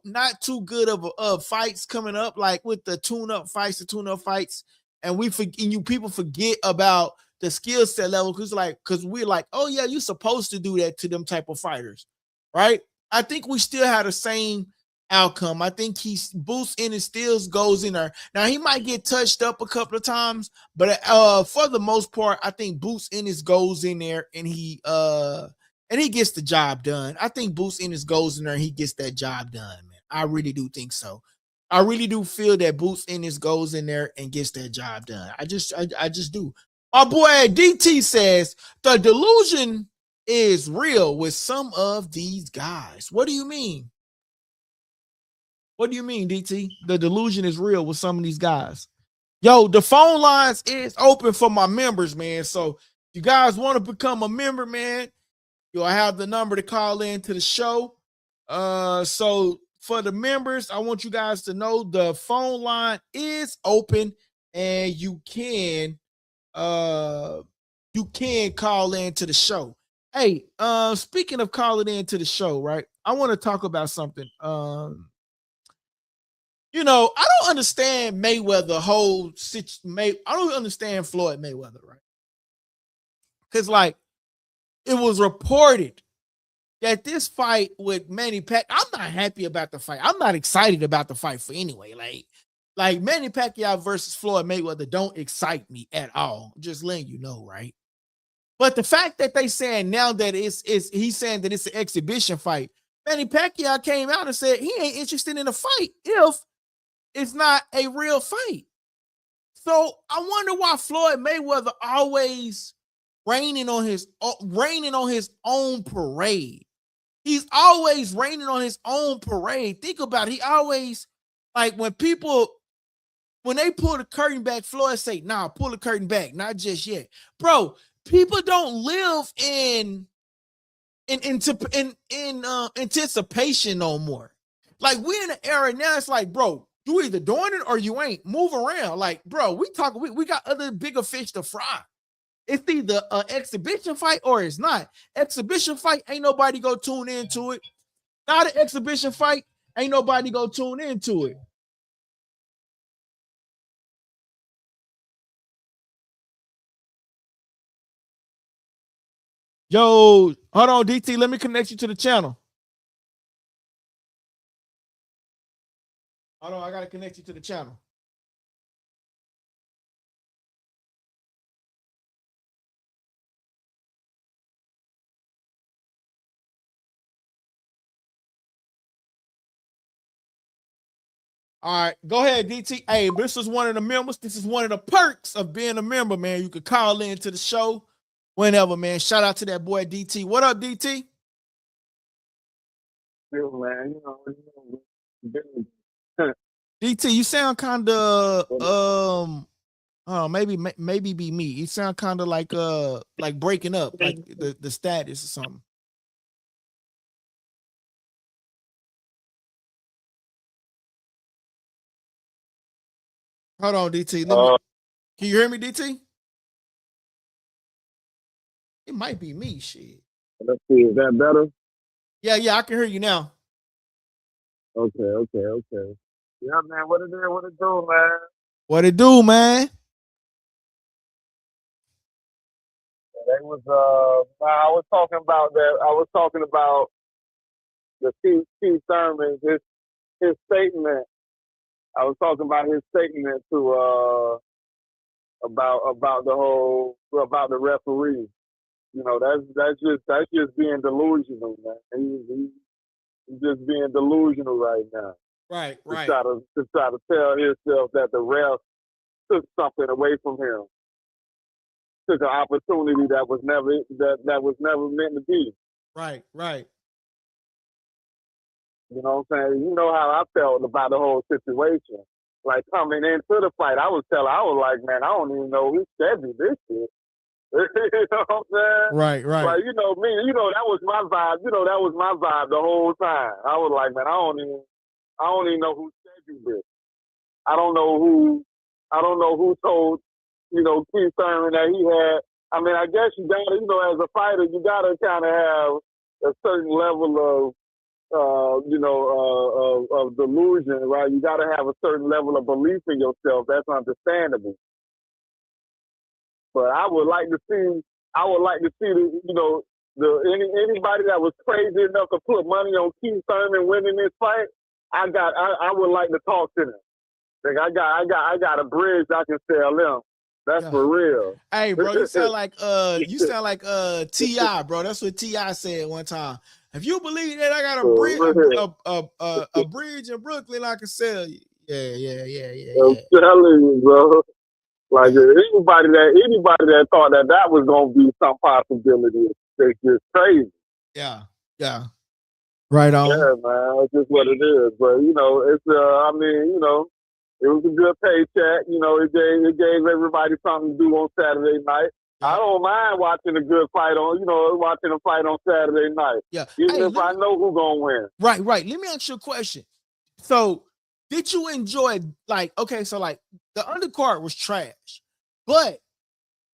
not too good of fights coming up, like with the tune-up fights, and you people forget about the skill set level because we're like, oh yeah, you're supposed to do that to them type of fighters, right? I think we still have the same outcome. I think Boots in and still goes in there. Now he might get touched up a couple of times, but for the most part, I think Boots Ennis goes in there and he gets the job done. I think Boots Ennis goes in there and he gets that job done, man. I really do think so. I really do feel that Boots Ennis goes in there and gets that job done. I just do. My boy DT says the delusion is real with some of these guys. What do you mean? What do you mean, DT? The delusion is real with some of these guys. Yo, the phone lines is open for my members, man. So if you guys want to become a member, man, you'll have the number to call in to the show. So for the members, I want you guys to know the phone line is open and you can call in to the show. Hey, speaking of calling in to the show, right? I want to talk about something. I don't understand Mayweather whole situation. I don't understand Floyd Mayweather, right? Because like it was reported that this fight with Manny Pacquiao, I'm not happy about the fight. I'm not excited about the fight for anyway. Like Manny Pacquiao versus Floyd Mayweather don't excite me at all. Just letting you know, right? But the fact that they saying now that he's saying that it's an exhibition fight. Manny Pacquiao came out and said he ain't interested in a fight if it's not a real fight. So I wonder why Floyd Mayweather always raining on his own parade. He's always raining on his own parade. Think about it. He always, like when they pull the curtain back, Floyd say, nah, pull the curtain back. Not just yet. Bro, people don't live in anticipation no more. Like we're in an era now, it's like, bro, you either doing it or you ain't. Move around. Like, bro, we got other bigger fish to fry. It's either an exhibition fight or it's not. Exhibition fight, ain't nobody go tune into it. Not an exhibition fight, ain't nobody go tune into it. Yo, hold on, DT. Let me connect you to the channel. Hold on, I gotta connect you to the channel. All right, go ahead, DT. Hey, this is one of the members. This is one of the perks of being a member, man. You could call in to the show whenever, man. Shout out to that boy, DT. What up, DT? Yeah, man. DT, you sound kind of maybe be me. You sound kind of like breaking up, like the status or something. Hold on, DT. Can you hear me, DT? It might be me, shit. Let's see, is that better? Yeah, I can hear you now. Okay. Yeah, man, what it do, man? What it do, man? They was I was talking about that. I was talking about the Keith Thurman, his statement. I was talking about his statement to about the referee. You know, that's just being delusional, man. He's just being delusional right now. Right. To try to tell himself that the ref took something away from him, took an opportunity that was never meant to be. Right. You know what I'm saying? You know how I felt about the whole situation. like coming into the fight, I was like, man, I don't even know who scheduled this shit. You know what I'm saying? Right. Like, you know, me, you know, that was my vibe. You know, that was my vibe the whole time. I was like, man, I don't even know who scheduled this. I don't know who told, you know, Keith Thurman that he had. I mean, I guess you gotta, you know, as a fighter, you gotta kind of have a certain level of, of delusion, right? You gotta have a certain level of belief in yourself. That's understandable. But I would like to see the, you know, anybody that was crazy enough to put money on Keith Thurman winning this fight. I would like to talk to them. Like I got a bridge I can sell them. That's for real. Hey, bro, you sound like T.I., bro. That's what T.I. said one time. If you believe that I got a bridge in Brooklyn, I can sell you. Yeah. I'm telling you, bro. Like anybody that thought that was gonna be some possibility, it's just crazy. Yeah. Right on. Yeah, man, that's just what it is. But you know, it's I mean, you know, it was a good paycheck. You know, it gave everybody something to do on Saturday night. Yeah. I don't mind watching a good fight watching a fight on Saturday night. Yeah. Even if I know who's gonna win. Right. Let me ask you a question. So did you enjoy, like, okay, so like the undercard was trash, but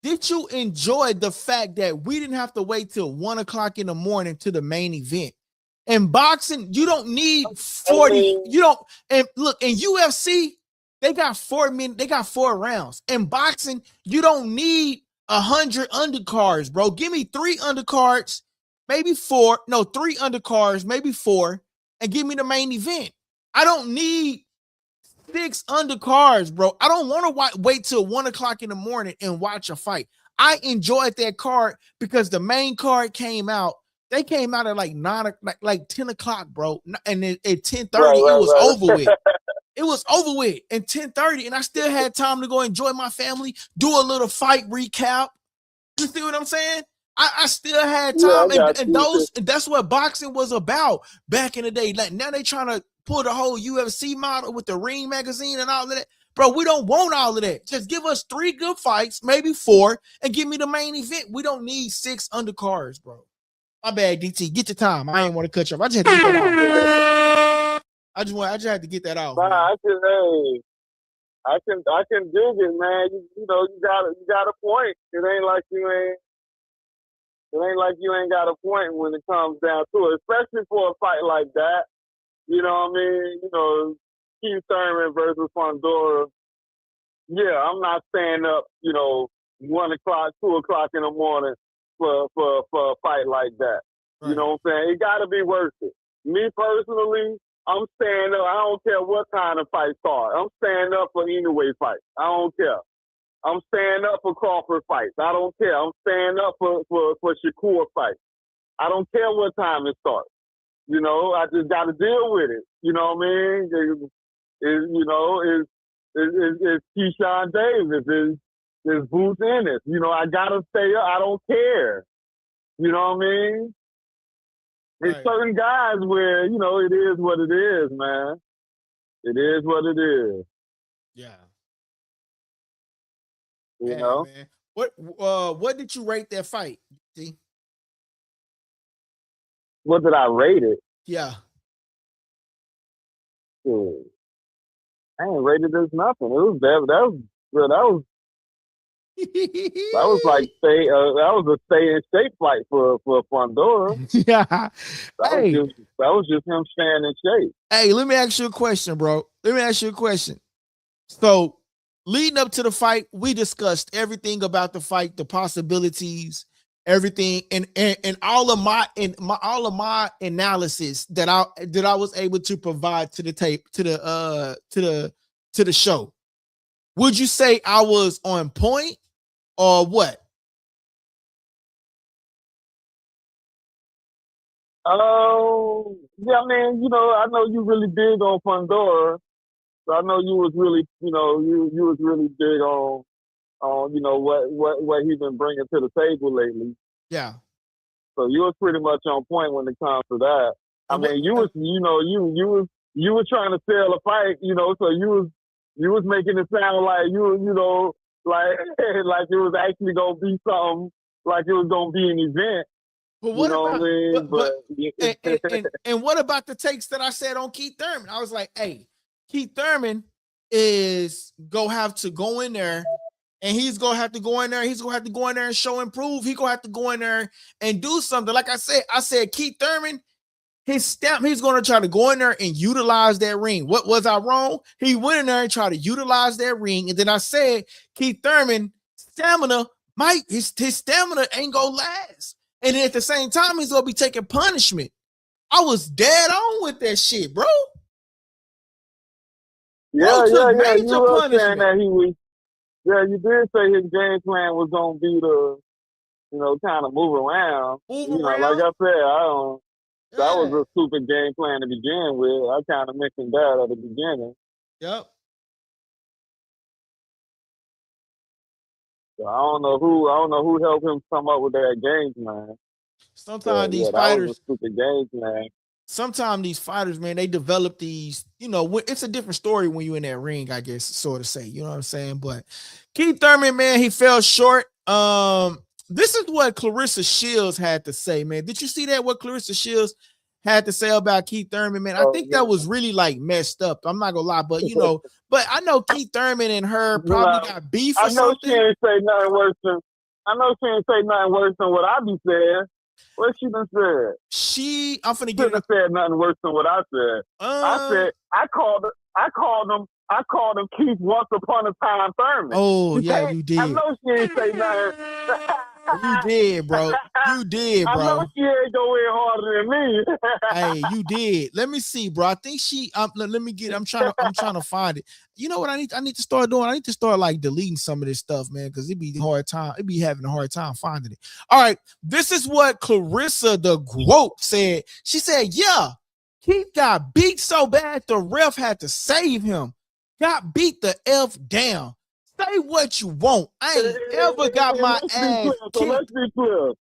did you enjoy the fact that we didn't have to wait till 1 o'clock in the morning to the main event? In boxing, you don't need 40. You don't, and look, in UFC, they got 4 minutes, they got 4 rounds. In boxing, you don't need 100 undercards, bro. Give me 3 undercards, maybe 4. No, 3 undercards, maybe 4, and give me the main event. I don't need 6 undercards, bro. I don't want to wait till 1 o'clock in the morning and watch a fight. I enjoyed that card because the main card came out. They came out at like 10 o'clock, bro. And at 10:30, it was over with. It was over with at 10:30, and I still had time to go enjoy my family, do a little fight recap. You see what I'm saying? I still had time, and that's what boxing was about back in the day. Like now they trying to pull the whole UFC model with the Ring magazine and all of that. Bro, we don't want all of that. Just give us 3 good fights, maybe 4, and give me the main event. We don't need 6 undercards, bro. My bad, DT. Get your time. I ain't want to cut you off. I just had to get that off. I just had to get that off. Nah, I can dig it, man. You know, you got a point. It ain't like you ain't got a point when it comes down to it, especially for a fight like that. You know what I mean? You know, Keith Thurman versus Fondora. Yeah, I'm not staying up, you know, 1 o'clock, 2 o'clock in the morning for a fight like that. Right. You know what I'm saying? It got to be worth it. Me personally, I'm staying up. I don't care what time the fight starts. I'm staying up for anyway fights. I don't care. I'm staying up for Crawford fights. I don't care. I'm staying up for Shakur fights. I don't care what time it starts. You know, I just got to deal with it. You know what I mean? It's Keyshawn Davis. It's Booth Ennis. You know, I got to stay up. I don't care. You know what I mean? There's certain guys where, you know, it is what it is, man. It is what it is. Yeah. You know? Man. What did you rate that fight? See? What did I rate it? Yeah. I ain't rated it as nothing. It was that was like that was a stay in shape fight for Fondora. Yeah. That was just him staying in shape. Hey, let me ask you a question, bro. So, leading up to the fight, we discussed everything about the fight, the possibilities, everything, and all of my analysis that I was able to provide to the tape, to the show. Would you say I was on point or what? Oh, yeah, man. You know, I know you really big on Fondora. So I know you was really, you know, you was really big on you know what he's been bringing to the table lately. Yeah. So you was pretty much on point when it comes to that. I mean, you was trying to sell a fight, you know, so you You was making it sound like you know, like like it was actually gonna be something, like it was gonna be an event. But You what know about what I mean? and what about the takes that I said on Keith Thurman? I was like, hey, Keith Thurman is gonna have to go in there, and he's gonna have to go in there. He's gonna have to go in there and show and prove. He's gonna have to go in there and do something. Like I said Keith Thurman, his step, he's gonna try to go in there and utilize that ring. What was I wrong? He went in there and tried to utilize that ring, and then I said Keith Thurman stamina his stamina ain't gonna last. And then at the same time, he's gonna be taking punishment. I was dead on with that shit, bro. Yeah. You major were saying punishment. that he was. Yeah, you did say his game plan was gonna be to, you know, kind of move around. Move you know, around. like I said, I don't. Yeah. That was a stupid game plan to begin with. I kind of mentioned that at the beginning. Yep. So I don't know who helped him come up with that game plan. Sometimes these that fighters, was a stupid game plan. sometimes these fighters, man, they develop these, you know, it's a different story when you're in that ring, I guess, sort of say, you know what I'm saying? But Keith Thurman, man, he fell short. This is what Clarissa Shields had to say, man. Did you see that? What Clarissa Shields had to say about Keith Thurman, man? I think that was really like messed up. I'm not gonna lie, but you know, but I know Keith Thurman and her probably got beef or I know something. she ain't say nothing worse than what I be saying. What she done said? I'm finna She get done said nothing worse than what I said. I said I called him Keith Once Upon a Time Thurman. Oh, yeah, you did. I know she ain't say nothing. You did, bro. You did, bro. I know she ain't go in harder than me. Hey, you did. Let me see, bro. I think she let me get I'm trying to find it. You know what I need to start doing? I need to start like deleting some of this stuff, man, because it'd be having a hard time finding it. All right, this is what Clarissa the Grope said. She said, yeah, Keith got beat so bad the ref had to save him. Got beat the F down. Say what you want. I ain't ever got my ass kicked. Let's be clear.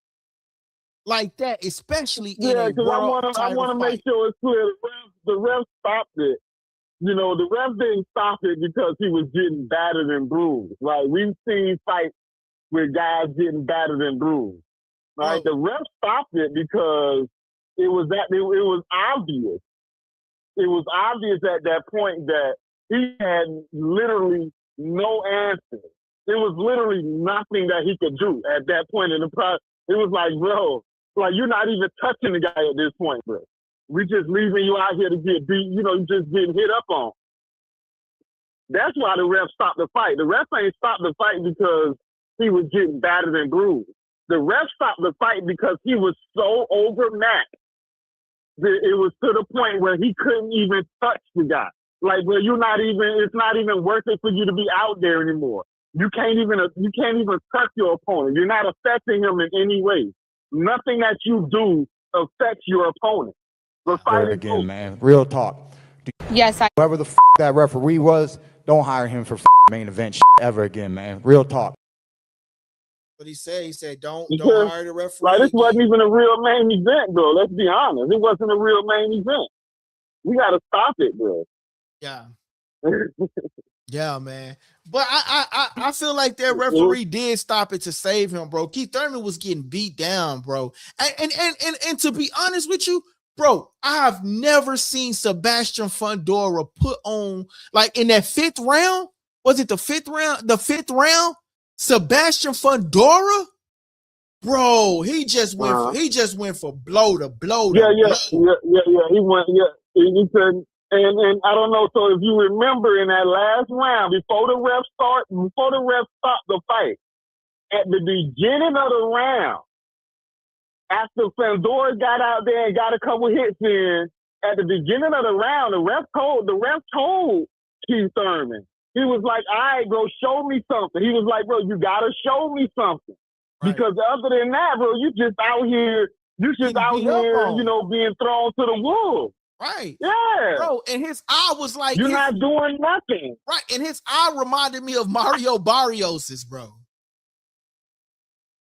Like that, especially in a world I title want to fight. make sure it's clear. The ref stopped it. You know, the ref didn't stop it because he was getting battered and bruised. Like we've seen fights where guys getting battered and bruised. Right? The ref stopped it because it was obvious. It was obvious at that point that he had literally no answer. There was literally nothing that he could do at that point in the process. It was like, bro, like you're not even touching the guy at this point, bro. We just leaving you out here to get beat, you know, you just getting hit up on. That's why the ref stopped the fight. The ref ain't stopped the fight because he was getting battered and bruised. The ref stopped the fight because he was so overmatched that it was to the point where he couldn't even touch the guy. Like, well, it's not even worth it for you to be out there anymore. You can't even touch your opponent. You're not affecting him in any way. Nothing that you do affects your opponent. The fight again, man. Real talk. Yes, Whoever the that referee was, don't hire him for main event ever again, man. Real talk. What he said, don't Because, hire the referee. like, this again. wasn't even a real main event, bro. Let's be honest. It wasn't a real main event. We got to stop it, bro. Yeah. Yeah, man. But I feel like that referee did stop it to save him, bro. Keith Thurman was getting beat down, bro. And to be honest with you, bro, I have never seen Sebastian Fondora put on, like in that fifth round. Was it the fifth round? The fifth round? Sebastian Fondora? Bro, he just went for blow to blow. Yeah. He went, he said, and I don't know. So if you remember in that last round, before the ref stopped the fight, at the beginning of the round, after Fondora got out there and got a couple hits in, at the beginning of the round, the ref told Keith Thurman. He was like, all right, bro, show me something. He was like, bro, you gotta show me something. Right. Because other than that, bro, you just out here, you know, being thrown to the wolves. Right. Yeah. Bro, and his eye was like, you're not doing nothing. Right. And his eye reminded me of Mario Barrios's, bro.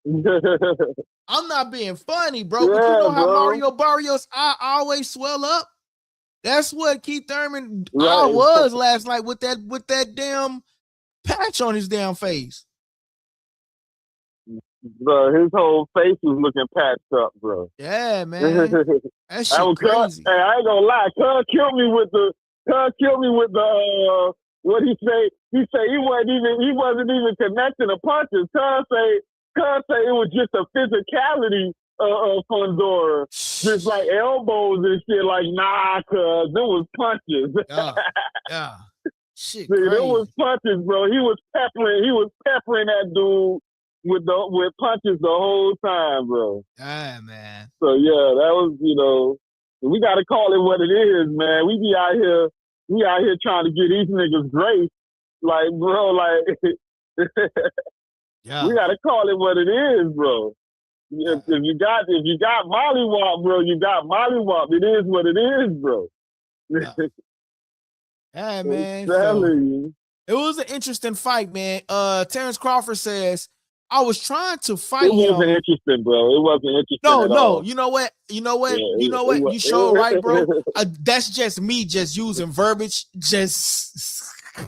I'm not being funny, bro. Yeah, but you know how bro. Mario Barrios' eye always swell up? That's what Keith Thurman Right. was last night with that damn patch on his damn face. Bro, his whole face was looking patched up, bro. Yeah, man. That shit crazy. Hey, I ain't gonna lie. Cuz killed me with the what he say? He say he wasn't even connecting the punches. Cuz say it was just a physicality of Fondora. Just like elbows and shit. Like, nah, cuz there was punches. Yeah. Shit. See, crazy. there was punches, bro. He was peppering that dude with punches the whole time, bro. Yeah, man. So yeah, that was, we gotta call it what it is, man. We out here trying to get these niggas grace. Like, bro, like Yeah. we gotta call it what it is, bro. If you got mollywop, bro, you got mollywop. It is what it is, bro. Yeah, man. It was an interesting fight, man. Terence Crawford says, I was trying to fight him. It wasn't interesting, bro. It wasn't interesting at all. You know what? Yeah, You showed right, bro. That's just me just using verbiage.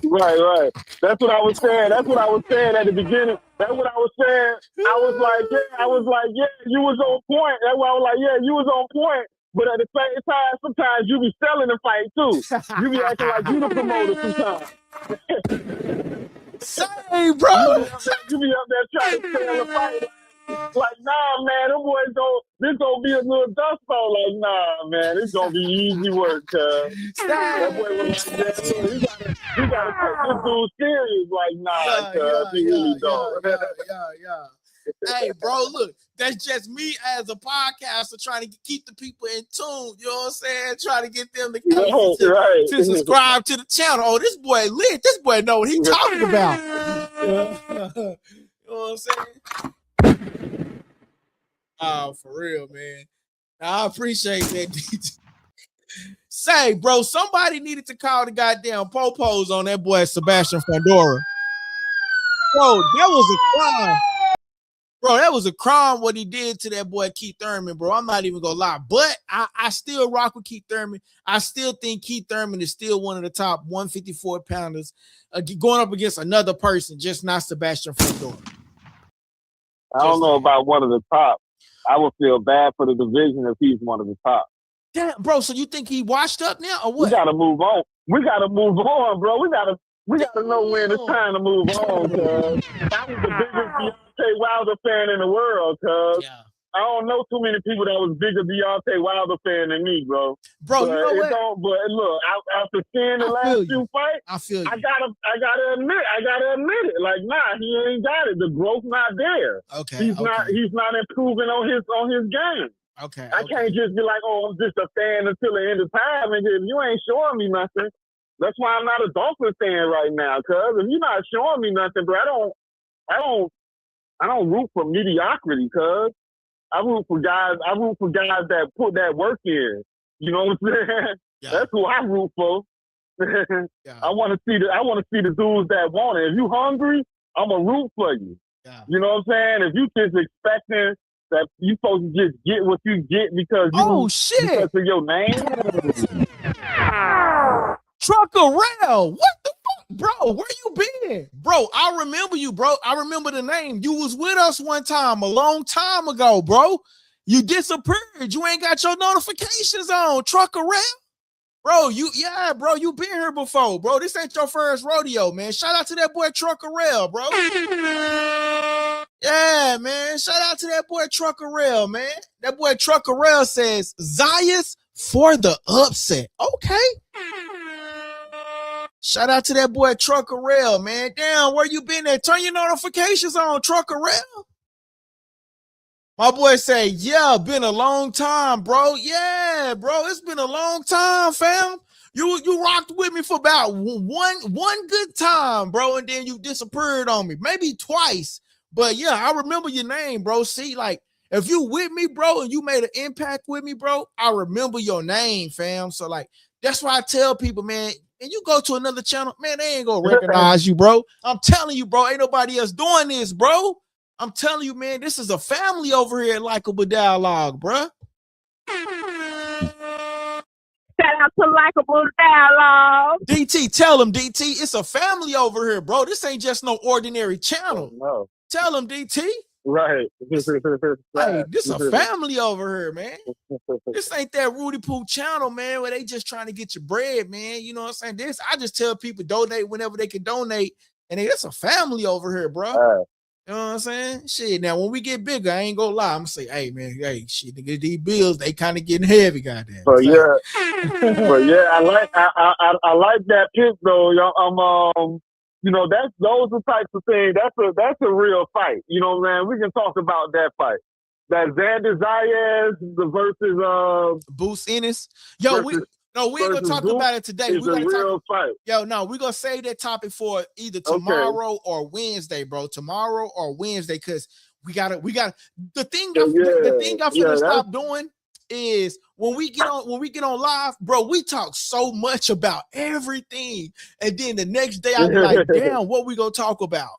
Right. That's what I was saying. That's what I was saying at the beginning. That's what I was saying. I was like, yeah, you was on point. That's why I was like, yeah, you was on point. But at the same time, sometimes you be selling the fight too. You be acting like you the promoter sometimes. Say, bro. You be up there trying to sell the fight. Like, nah, man, this gonna be a little dust ball. Like, nah, man, it's gonna be easy work, cuz. That boy was like, yeah, you gotta take this dude serious. Like, nah, cuz, he really don't. Yeah. Hey, bro, look, that's just me as a podcaster trying to keep the people in tune. You know what I'm saying? Trying to get them to subscribe to the channel. Oh, this boy lit. This boy know what he's talking about. You know what I'm saying? Oh, for real, man. I appreciate that. Say, bro, somebody needed to call the goddamn popos on that boy Sebastian Fondora. Bro, that was a crime. Bro, that was a crime what he did to that boy Keith Thurman, bro. I'm not even gonna lie. But I still rock with Keith Thurman. I still think Keith Thurman is still one of the top 154 pounders going up against another person, just not Sebastian Fondora. I don't know about one of the top. I would feel bad for the division if he's one of the top. Damn, bro, so you think he washed up now or what? We gotta move on. We gotta move on, bro. We gotta know when it's time to move on, cuz. I was the biggest Deontay Wilder fan in the world, cuz. Yeah. I don't know too many people that was bigger Deontay Wilder fan than me, bro. Bro, you know what? But look, after seeing the last few fights, I feel you. I gotta admit it. Like, nah, he ain't got it. The growth not there. Okay. He's not improving on his game. Okay. I can't just be like, oh, I'm just a fan until the end of time, and if you ain't showing me nothing. That's why I'm not a Dolphins fan right now, cuz if you're not showing me nothing, bro, I don't root for mediocrity, cuz. I root for guys that put that work in. You know what I'm saying? Yeah. That's who I root for. Yeah. I want to see the dudes that want it. If you hungry, I'm gonna root for you. Yeah. You know what I'm saying? If you just expecting that you supposed to just get what you get because because of your name. Truckerell, what the fuck, bro? Where you been, bro? I remember you, bro. I remember the name. You was with us one time, a long time ago, bro. You disappeared. You ain't got your notifications on, Truckerell, bro. You been here before, bro. This ain't your first rodeo, man. Shout out to that boy Truckerell, bro. Yeah, man. Shout out to that boy Truckerell, man. That boy Truckerell says Zayas for the upset. Okay. Shout out to that boy Truckerell, man. Damn, where you been at? Turn your notifications on, Truckerell. My boy say, yeah, been a long time, bro. Yeah, bro, it's been a long time, fam. You rocked with me for about one good time, bro, and then you disappeared on me. Maybe twice. But yeah, I remember your name, bro. See, like, if you with me, bro, and you made an impact with me, bro, I remember your name, fam. So, like, that's why I tell people, man, and you go to another channel, man, they ain't gonna recognize you, bro. I'm telling you, bro, ain't nobody else doing this, bro. I'm telling you, man, this is a family over here at Likable Dialogue, bro. Shout out to Likable Dialogue. DT, tell him, DT, it's a family over here, bro. This ain't just no ordinary channel. Oh, no. Tell him, DT. Right. Hey, this a family over here, man. This ain't that Rudy Poo channel, man, where they just trying to get your bread, man. You know what I'm saying? I just tell people donate whenever they can donate, and it's a family over here, bro. You know what I'm saying? Shit. Now, when we get bigger, I ain't gonna lie. I'm gonna say, hey, man, hey, shit, nigga, these bills, they kind of getting heavy, goddamn. But yeah, I like that pick though. You know, those are types of things. That's a real fight. You know, man, we can talk about that fight. That Xander Zayas versus Boost Ennis. Yo, we ain't gonna talk about it today. We're gonna fight. Yo, no, we're gonna save that topic for either tomorrow or Wednesday, bro. Tomorrow or Wednesday, because we gotta the thing I'm gonna stop doing is when we get on live, bro, we talk so much about everything, and then the next day I be like, damn, what we gonna talk about?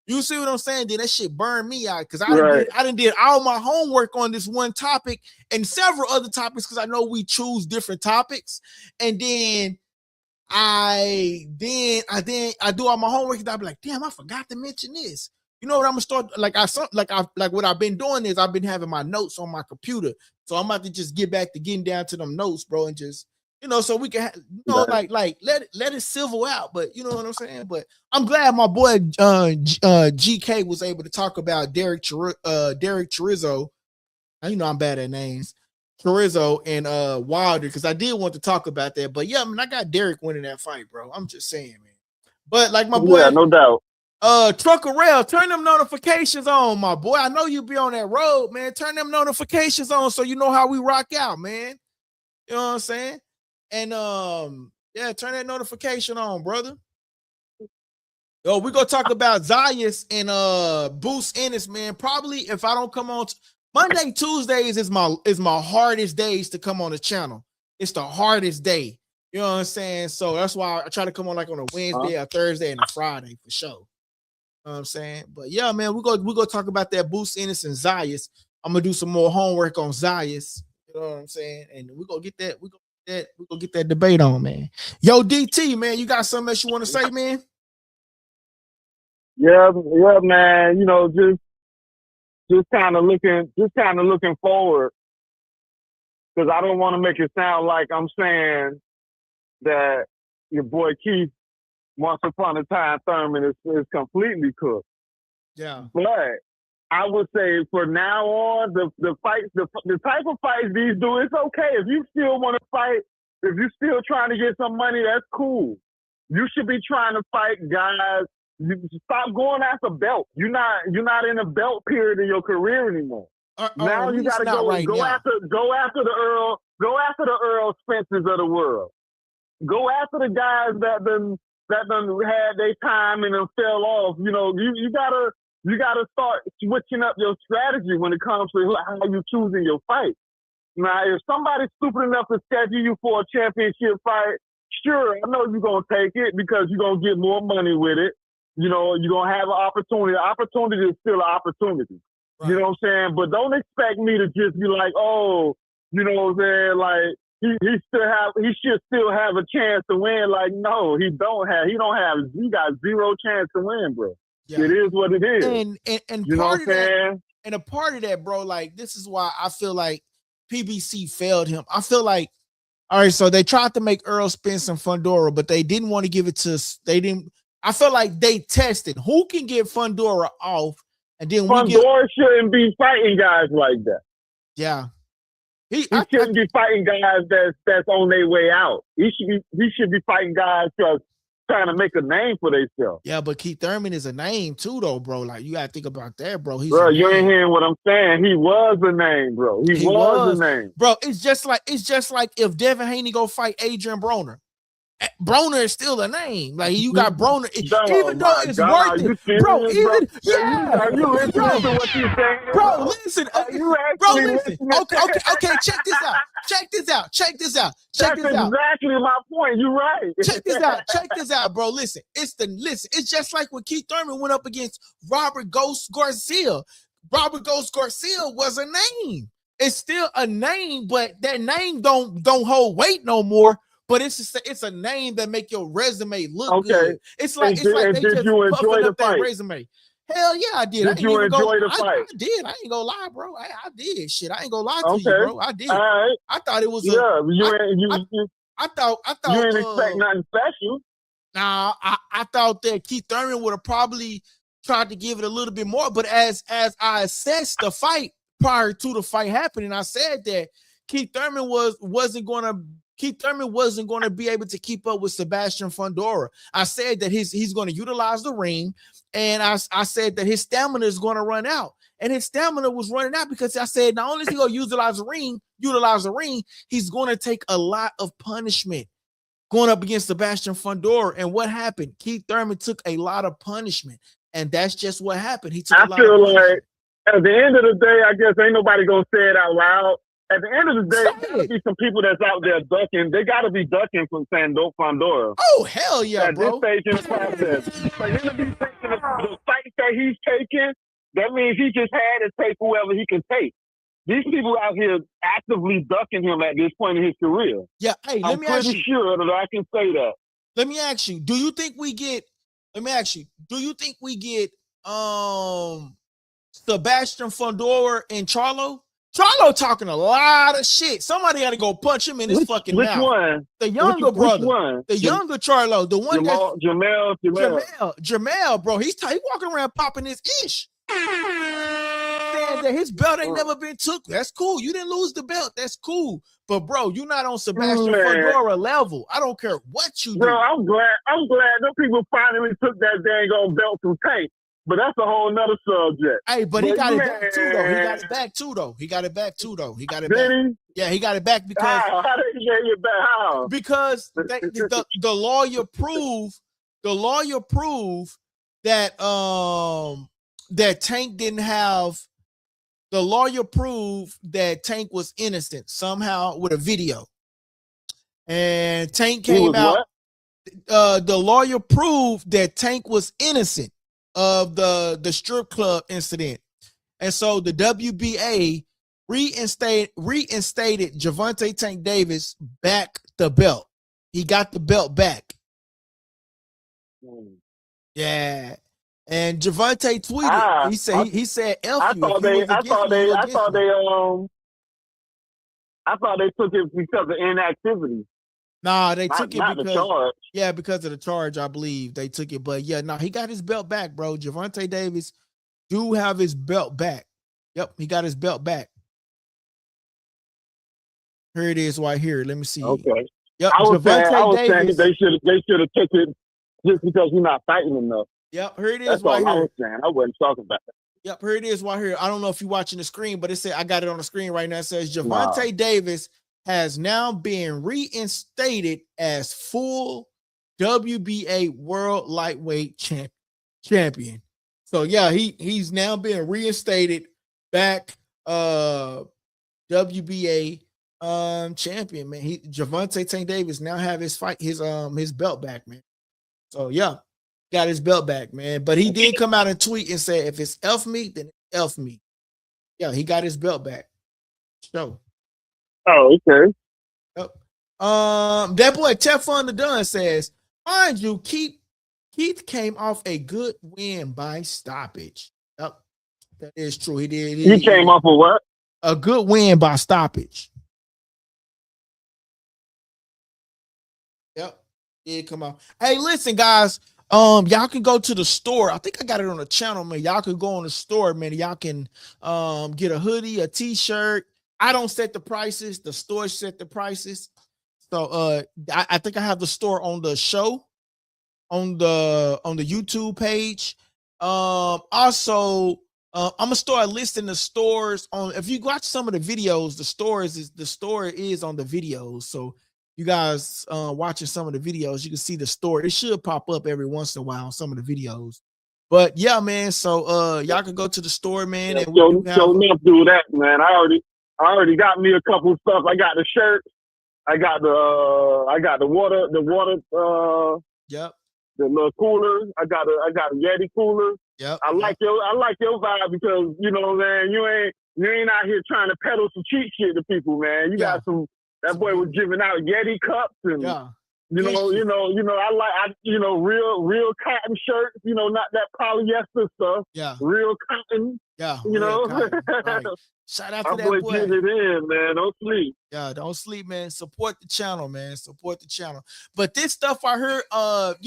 You see what I'm saying? Then that shit burned me out because I did all my homework on this one topic and several other topics because I know we choose different topics, and then I do all my homework and I be like, damn, I forgot to mention this. You know what I'm gonna start what I've been doing is I've been having my notes on my computer, so I'm about to just get back to getting down to them notes, bro, and just so we can let it civil out. But you know what I'm saying. But I'm glad my boy GK was able to talk about Derek Chorizo. You know I'm bad at names. Chorizo and Wilder, because I did want to talk about that. But yeah, I mean, I got Derek winning that fight, bro. I'm just saying, man. But like my boy, no doubt. Trucker Rail, turn them notifications on, my boy. I know you be on that road, man. Turn them notifications on so you know how we rock out, man. You know what I'm saying? And yeah, turn that notification on, brother. Yo, we're gonna talk about Zayas and Boost Ennis, man. Probably if I don't come on Monday, Tuesdays is my hardest days to come on the channel. It's the hardest day. You know what I'm saying? So that's why I try to come on like on a Wednesday, a Thursday, and a Friday for sure. You know what I'm saying? But yeah, man, we're gonna talk about that Boost Ennis and Zayas. I'm gonna do some more homework on Zayas. You know what I'm saying? And we're gonna get that, we're gonna get that debate on, man. Yo, DT, man, you got something else you want to say, man? Yeah, man. You know, just kind of looking forward, because I don't want to make it sound like I'm saying that your boy Keith Once Upon a Time Thurman is completely cooked. Yeah. But I would say for now on, the fights, the type of fights these do, it's okay. If you still want to fight, if you're still trying to get some money, that's cool. You should be trying to fight guys. You stop going after belt. You're not in a belt period in your career anymore. Now you gotta go after the Earl Spencers of the world. Go after the guys that done had their time and then fell off. You know, you gotta start switching up your strategy when it comes to how you choosing your fight. Now, if somebody's stupid enough to schedule you for a championship fight, sure, I know you're gonna take it because you're gonna get more money with it. You know, you're gonna have an opportunity. Opportunity is still an opportunity. Right. You know what I'm saying? But don't expect me to just be like, oh, you know what I'm saying? Like, he should still have a chance to win. Like, no, he got zero chance to win, bro. Yeah. It is what it is. And you know what I'm saying? And a part of that, bro, like, this is why I feel like PBC failed him. I feel like, all right, so they tried to make Earl Spence and Fondora, but they didn't want to give it to us. I feel like they tested who can get Fondora off, and then Fondora shouldn't be fighting guys like that. Yeah. He shouldn't be fighting guys that's on their way out. He should be fighting guys trying to make a name for themselves. Yeah, but Keith Thurman is a name too, though, bro. Like, you gotta think about that, bro. Bro, you ain't hearing what I'm saying. He was a name, bro. He was a name, bro. It's just like if Devin Haney go fight Adrian Broner. Broner is still a name. Like, you got Broner, even though it's worth it, bro. Are you listening to what you're saying, bro? Listen, bro. Listen. Okay. Check this out. That's exactly my point. You're right. Check this out, bro. Listen. It's just like when Keith Thurman went up against Robert Ghost Garcia. Robert Ghost Garcia was a name. It's still a name, but that name don't hold weight no more. but it's a name that make your resume look Okay. good. It's like And they did just you enjoy puffing the up that fight? resume. Hell yeah, I did. I Did didn't you even enjoy go. the fight? I did. I ain't gonna lie, bro. I did. Shit, I ain't gonna lie to you, Okay. bro. I did. All right. I thought it was Yeah, I thought you didn't expect nothing special. Nah, I thought that Keith Thurman would have probably tried to give it a little bit more, but as I assessed the fight prior to the fight happening, I said that Keith Thurman wasn't going to be able to keep up with Sebastian Fondora. I said that he's going to utilize the ring, and I said that his stamina is going to run out, and his stamina was running out because I said not only is he going to utilize the ring, he's going to take a lot of punishment going up against Sebastian Fondora. And what happened? Keith Thurman took a lot of punishment, and that's just what happened. He took a lot of punishment. Like at the end of the day, I guess ain't nobody gonna say it out loud. At the end of the day, there gotta be some people that's out there ducking. They gotta be ducking from Fondora. Oh hell yeah, at bro! This stage in the process, for him to be taking the fight that he's taking, that means he just had to take whoever he can take. These people out here actively ducking him at this point in his career. Yeah, hey, I'm pretty sure that I can say that. Let me ask you, do you think we get Sebastian Fondora and Charlo? Charlo talking a lot of shit. Somebody got to go punch him in his fucking mouth. Which one? The younger brother. Which one? The younger Charlo. The one Jamel, bro. He walking around popping his ish. Saying that his belt ain't never been took. That's cool. You didn't lose the belt. That's cool. But bro, you're not on Sebastian Fondora level. I don't care what you do. Bro, I'm glad those people finally took that dang on belt from Tank. But that's a whole nother subject. Hey, but he got it back too, though. He got it back too, though. He got it back. Yeah, he got it back because how did he get it back? How? Because the lawyer proved that that Tank didn't have. The lawyer proved that Tank was innocent somehow with a video, and Tank came out. The lawyer proved that Tank was innocent of the strip club incident, and so the WBA reinstated Gervonta Tank Davis back the belt. He got the belt back. Yeah. And Gervonta tweeted. He said, "F I you." thought they took it because of inactivity. Nah, they took it because because the charge. Yeah, because of the charge, I believe they took it. But yeah, no, he got his belt back, bro. Gervonta Davis do have his belt back. Yep, he got his belt back. Here it is, right here. Let me see. Okay. Yep, I was saying they should have took it just because you're not fighting enough. Yep, here it is. That's right all here. I was saying. I wasn't talking about that. Yep, here it is right here. I don't know if you're watching the screen, but it said I got it on the screen right now. It says Gervonta Davis has now been reinstated as full WBA World Lightweight Champion. So yeah, he's now been reinstated back WBA champion, man. Gervonta Tank Davis now have his belt back, man. So yeah, got his belt back, man. But he did come out and tweet and say, if it's F me, then F me. Yeah, he got his belt back. So. Oh, okay. Yep. That boy Teflon the Dunn says, mind you, Keith came off a good win by stoppage. Yep, that is true. He did. He came off of what? A good win by stoppage. Yep, he did come out. Hey, listen, guys. Y'all can go to the store. I think I got it on the channel, man. Y'all can go on the store, man. Y'all can get a hoodie, a t-shirt. I don't set the prices. The store set the prices. So I think I have the store on the show, on the YouTube page. Also, I'm gonna start listing the stores on. If you watch some of the videos, the store is on the videos. So you guys watching some of the videos, you can see the store. It should pop up every once in a while on some of the videos. But yeah, man. So y'all can go to the store, man. And do that, man. I already got me a couple stuff. I got the shirt. I got the water. Yep. The little cooler. I got a Yeti cooler. Yep. I like your vibe because you know, man, you ain't out here trying to peddle some cheap shit to people, man. You got some That boy was giving out Yeti cups and real cotton shirts, not that polyester stuff. Yeah. Real cotton. Yeah. Real cotton. Right. Shout out to that boy. Getting it in, man. Don't sleep. Yeah, don't sleep, man. Support the channel, man. Support the channel. But this stuff I heard, the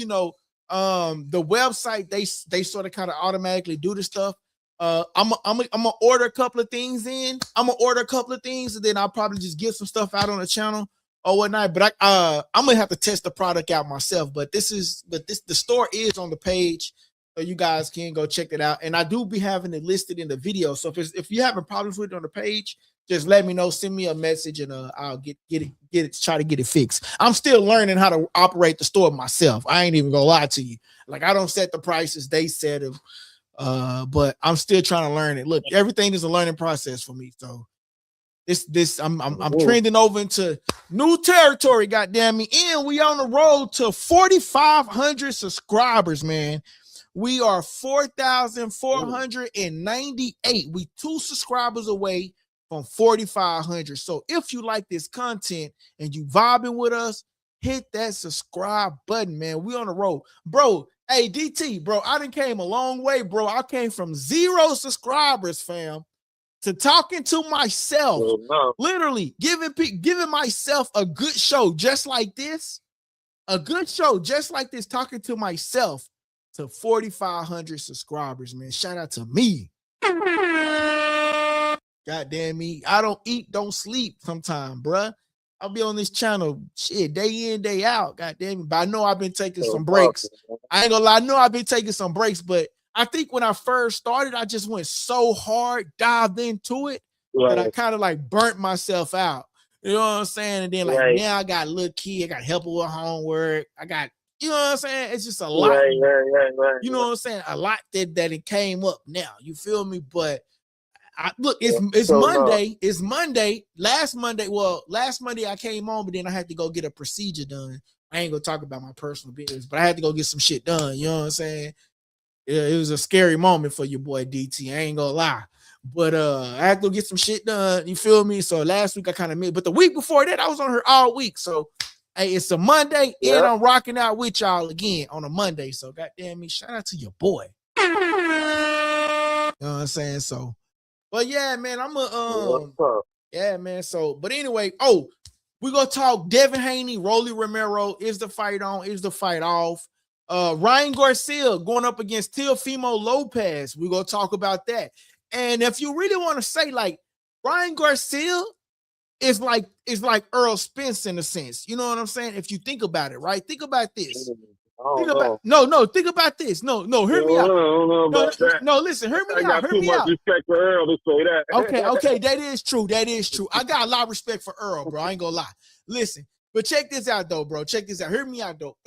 website, they sort of kind of automatically do the stuff. I'm gonna order a couple of things and then I'll probably just get some stuff out on the channel or whatnot. But I'm gonna have to test the product out myself. But the store is on the page, so you guys can go check it out. And I do be having it listed in the video. So if you're having problems with it on the page, just let me know. Send me a message and I'll get it, try to get it fixed. I'm still learning how to operate the store myself. I ain't even gonna lie to you. Like, I don't set the prices, they set them. But I'm still trying to learn it. Look, everything is a learning process for me. So I'm trending over into new territory, goddamn me. And we on the road to 4,500 subscribers, man. We are 4,498. We 2 subscribers away from 4,500. So if you like this content and you vibing with us, hit that subscribe button, man. We on the road, bro. Hey, DT, bro, I done came a long way, bro. I came from 0 subscribers, fam, to talking to myself, literally giving myself a good show just like this, talking to myself to 4,500 subscribers, man. Shout out to me. Goddamn me. I don't eat, don't sleep sometime, bruh. I'll be on this channel, shit, day in, day out. Goddamn it. But I know I've been taking some breaks. I ain't gonna lie, I know I've been taking some breaks, but I think when I first started, I just went so hard, dived into it, that I kind of like burnt myself out. You know what I'm saying? And then now I got a little kid, I got help with homework. I got, you know what I'm saying? It's just a lot. You know what I'm saying? A lot that it came up now. You feel me? But it's Monday. No. It's Monday. Last Monday I came on, but then I had to go get a procedure done. I ain't gonna talk about my personal business, but I had to go get some shit done. You know what I'm saying? It was a scary moment for your boy DT. I ain't gonna lie. But I had to go get some shit done. You feel me? So last week I kind of missed, but the week before that, I was on her all week. So hey, it's a Monday, and I'm rocking out with y'all again on a Monday. So goddamn me, shout out to your boy. You know what I'm saying? So. But yeah, man, So, but anyway, we're gonna talk Devin Haney, Rolly Romero. Is the fight on? Is the fight off? Ryan Garcia going up against Teofimo Lopez. We're gonna talk about that. And if you really want to say, like, Ryan Garcia is like Earl Spence in a sense. You know what I'm saying? If you think about it, right? Think about this. Think about this. No, hear me out. No, listen, hear me out. I got too much respect for Earl to say that. Okay, that is true. I got a lot of respect for Earl, bro. I ain't gonna lie. Listen, but check this out, though, bro. Check this out. Hear me out, though.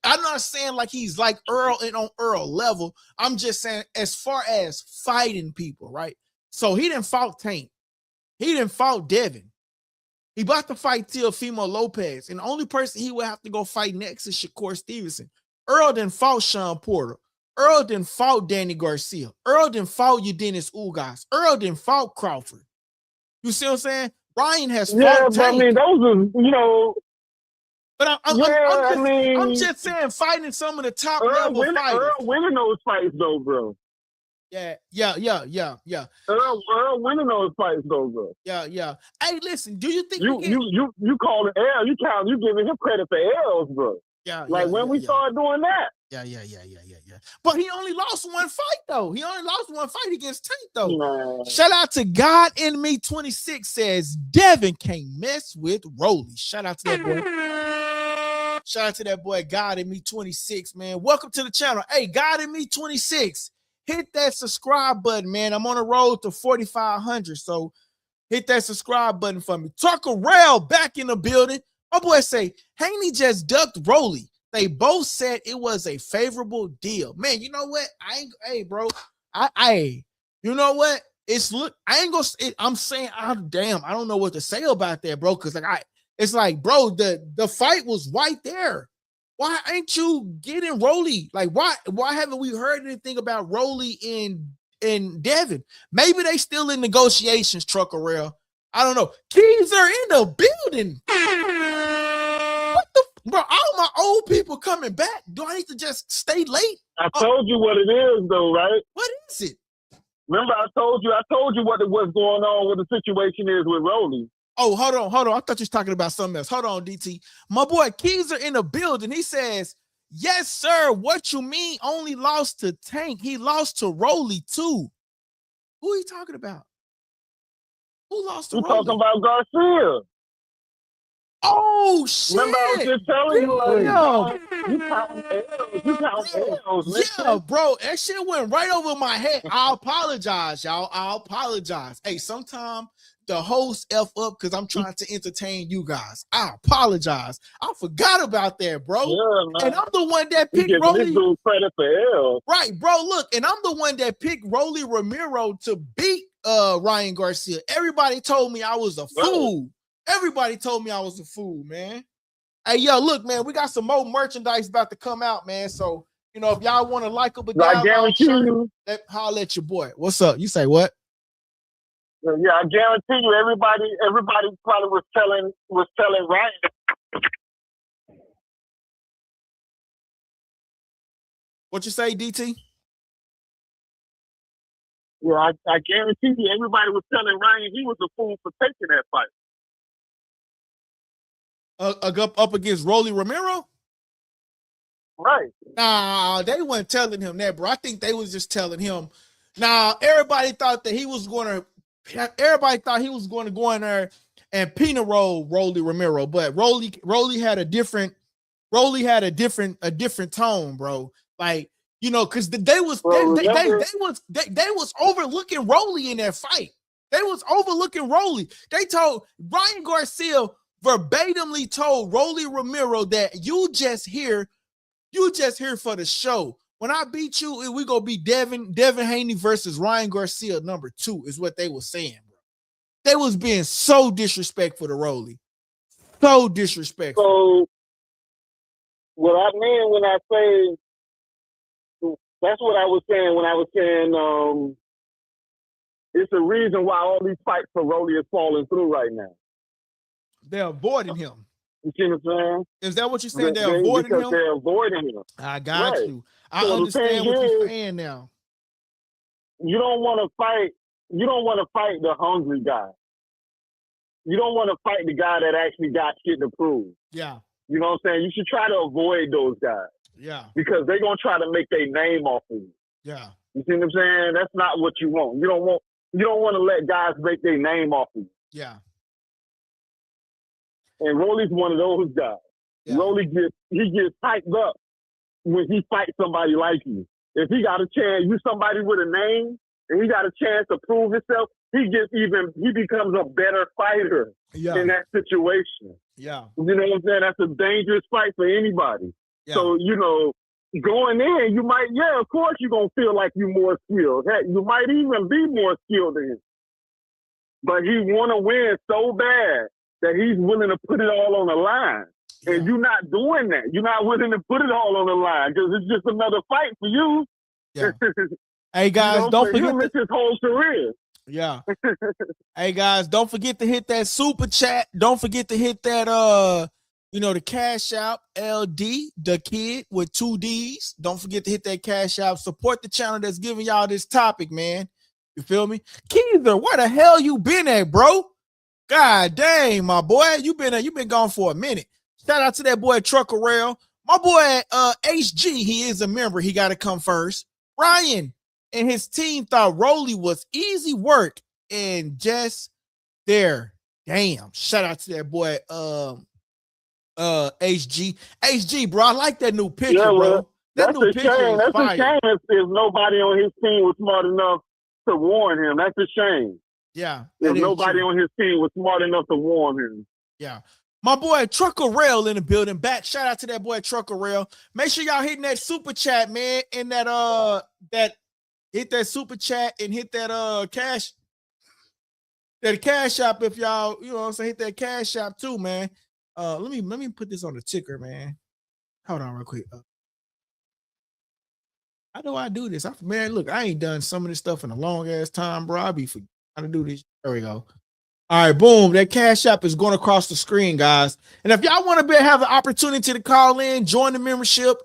I'm not saying like he's like Earl and on Earl level. I'm just saying as far as fighting people, right? So he didn't fought Tank. He didn't fought Devin. He about to fight Teofimo Lopez, and the only person he would have to go fight next is Shakur Stevenson. Earl didn't fought Sean Porter. Earl didn't fought Danny Garcia. Earl didn't fought Udenis Ugas. Earl didn't fought Crawford. You see what I'm saying? Ryan has fought Tank. I mean, those are, But I'm just saying, fighting some of the top level fighters. Earl winning those fights, though, bro. Yeah. Earl winning those fights, though, bro. Yeah. Hey, listen, do you think you call it L? You giving him credit for L's, bro. When we started doing that. Yeah. But he only lost one fight, though. He only lost one fight against Tank, though. Nah. Shout out to God in Me 26 says Devin can't mess with Rolly. Shout out to that boy. Shout out to that boy God in Me 26, man. Welcome to the channel. Hey, God in Me 26. Hit that subscribe button, man. I'm on the road to 4,500, so hit that subscribe button for me. Tucker Rail back in the building. My boy say, Haney just ducked Rolly. They both said it was a favorable deal. Man, you know what? You know what? I'm saying, damn, I don't know what to say about that, bro, because it's like, bro, the fight was right there. Why ain't you getting Rolly? Like, why haven't we heard anything about Rolly and Devin? Maybe they still in negotiations, Trucker Rail. I don't know. Keys are in the building. What the bro? All my old people coming back. Do I need to just stay late? I told you what it is, though, right? What is it? Remember, I told you what's going on, what the situation is with Rolly. Oh, hold on. I thought you was talking about something else. Hold on, DT. My boy Keys are in the building. He says, yes, sir. What you mean only lost to Tank? He lost to Rolly too. Who are you talking about? Who lost to You Rolly? talking about Garcia. Oh, shit. Remember, I was just telling you, like, Damn. you counting L's. Yeah, bro, that shit went right over my head. I apologize, y'all. I apologize. Hey, sometimes the host F up because I'm trying to entertain you guys. I apologize. I forgot about that, bro. Yeah, man. And I'm the one that You picked giving Rolly. this dude credit for L. Right, bro. Look, and I'm the one that picked Rolly Romero to beat Ryan Garcia. Everybody told me I was a fool. Everybody told me I was a fool, man. Hey, yo, look, man, we got some more merchandise about to come out, man. So, you know, if y'all want a Likable Dialogue shirt, holler at your boy. What's up? You say what? Yeah, I guarantee you, everybody probably was telling Ryan. What you say, DT? Yeah, I guarantee you, everybody was telling Ryan he was a fool for taking that fight. Up against Rolly Romero? Right. Nah, they weren't telling him that, bro. I think they was just telling him. Nah, everybody thought that he was going to go in there and peanut roll Rolly Romero, but Rolly had a different tone, bro. Like, you know, because they was overlooking Rolly in that fight. They was overlooking Rolly. They told Ryan Garcia verbatimly told Rolly Romero that you just here for the show. When I beat you, we gonna be Devin Haney versus Ryan Garcia #2 is what they was saying, bro. They was being so disrespectful to Rolly. So disrespectful. So what I mean when I say that's what I was saying when I was saying it's the reason why all these fights for Rolly is falling through right now. They're avoiding him. You see what I'm saying? Is that what you're saying? They're avoiding him? They're avoiding him. I got you. I So understand what you're saying now. You don't want to fight. You don't want to fight the hungry guy. You don't want to fight the guy that actually got shit to prove. Yeah. You know what I'm saying? You should try to avoid those guys. Yeah. Because they're gonna try to make their name off of you. Yeah. You see what I'm saying? That's not what you want. You don't want to let guys make their name off of you. Yeah. And Rolly's one of those guys. Yeah. Rolly gets hyped up when he fights somebody like you. If he got a chance, you somebody with a name, and he got a chance to prove himself, he becomes a better fighter in that situation. Yeah. You know what I'm saying? That's a dangerous fight for anybody. Yeah. So, you know, going in, you might, of course you're going to feel like you're more skilled. Heck, you might even be more skilled than him. But he want to win so bad that he's willing to put it all on the line. Yeah. And you're not doing that. You're not willing to put it all on the line because it's just another fight for you. Yeah. Hey, guys, don't forget his whole career. Yeah. Hey, guys, don't forget to hit that super chat. Don't forget to hit that, the cash out, LD, the kid with 2 Ds. Don't forget to hit that cash out. Support the channel that's giving y'all this topic, man. You feel me? Keither, where the hell you been at, bro? God dang, my boy. You been gone for a minute. Shout out to that boy Trucker Rail. My boy HG, he is a member. He got to come first. Ryan and his team thought Rolly was easy work and just there. Damn. Shout out to that boy HG. HG, bro. I like that new picture, bro. That new picture is That's fire. a shame if nobody on his team was smart enough to warn him. That's a shame. Yeah. If nobody on his team was smart enough to warn him. Yeah. My boy Trucker Rail in the building. Back. Shout out to that boy Trucker Rail. Make sure y'all hitting that super chat, man. And hit that super chat and hit that cash. That cash app if y'all, you know what I'm saying, hit that cash app too, man. Let me put this on the ticker, man. Hold on real quick. How do I do this? Man, look, I ain't done some of this stuff in a long ass time, bro. I be forgetting how to do this. There we go. All right, boom. That Cash App is going across the screen, guys. And if y'all want to have the opportunity to call in, join the membership,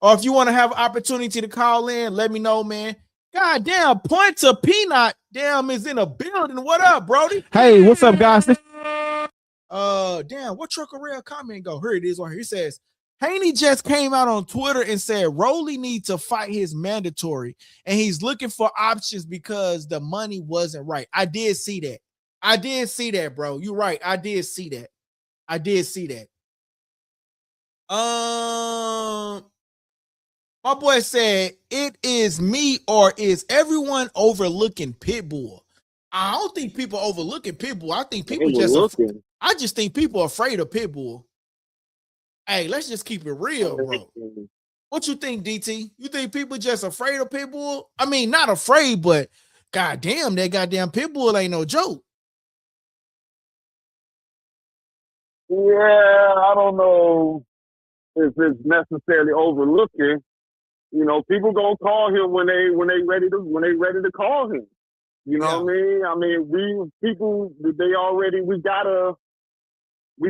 or if you want to have an opportunity to call in, let me know, man. God damn, Point to Peanut, damn, is in a building. What up, Brody? Hey, what's up, guys? Damn, what Trucker Rail comment go? Here it is right here. It says, Haney just came out on Twitter and said Rolly needs to fight his mandatory, and he's looking for options because the money wasn't right. I did see that. I did see that, bro. You're right. I did see that. I did see that. My boy said, it is me or is everyone overlooking Pitbull? I don't think people overlooking Pitbull. I think people I just think people are afraid of Pitbull. Hey, let's just keep it real, bro. What you think, DT? You think people just afraid of Pitbull? I mean, not afraid, but goddamn, that goddamn Pitbull ain't no joke. Yeah, I don't know if it's necessarily overlooking. You know, people gonna call him when they ready to call him. You know what I mean? I mean, we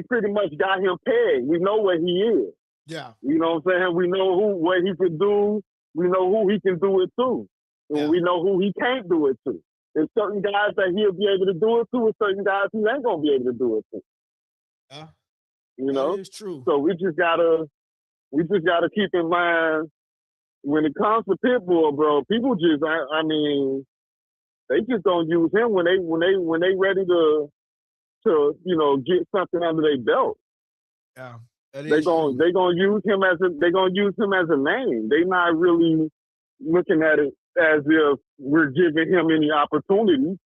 pretty much got him pegged. We know what he is. Yeah. You know what I'm saying? We know what he can do. We know who he can do it to. And we know who he can't do it to. There's certain guys that he'll be able to do it to, and certain guys he ain't gonna be able to do it to. Yeah. You know? That is true. So we just gotta keep in mind when it comes to Pitbull, bro, people just I mean, they just don't use him when they ready to you know get something under their belt. Yeah. They're gonna use him as a name. They're not really looking at it as if we're giving him any opportunity.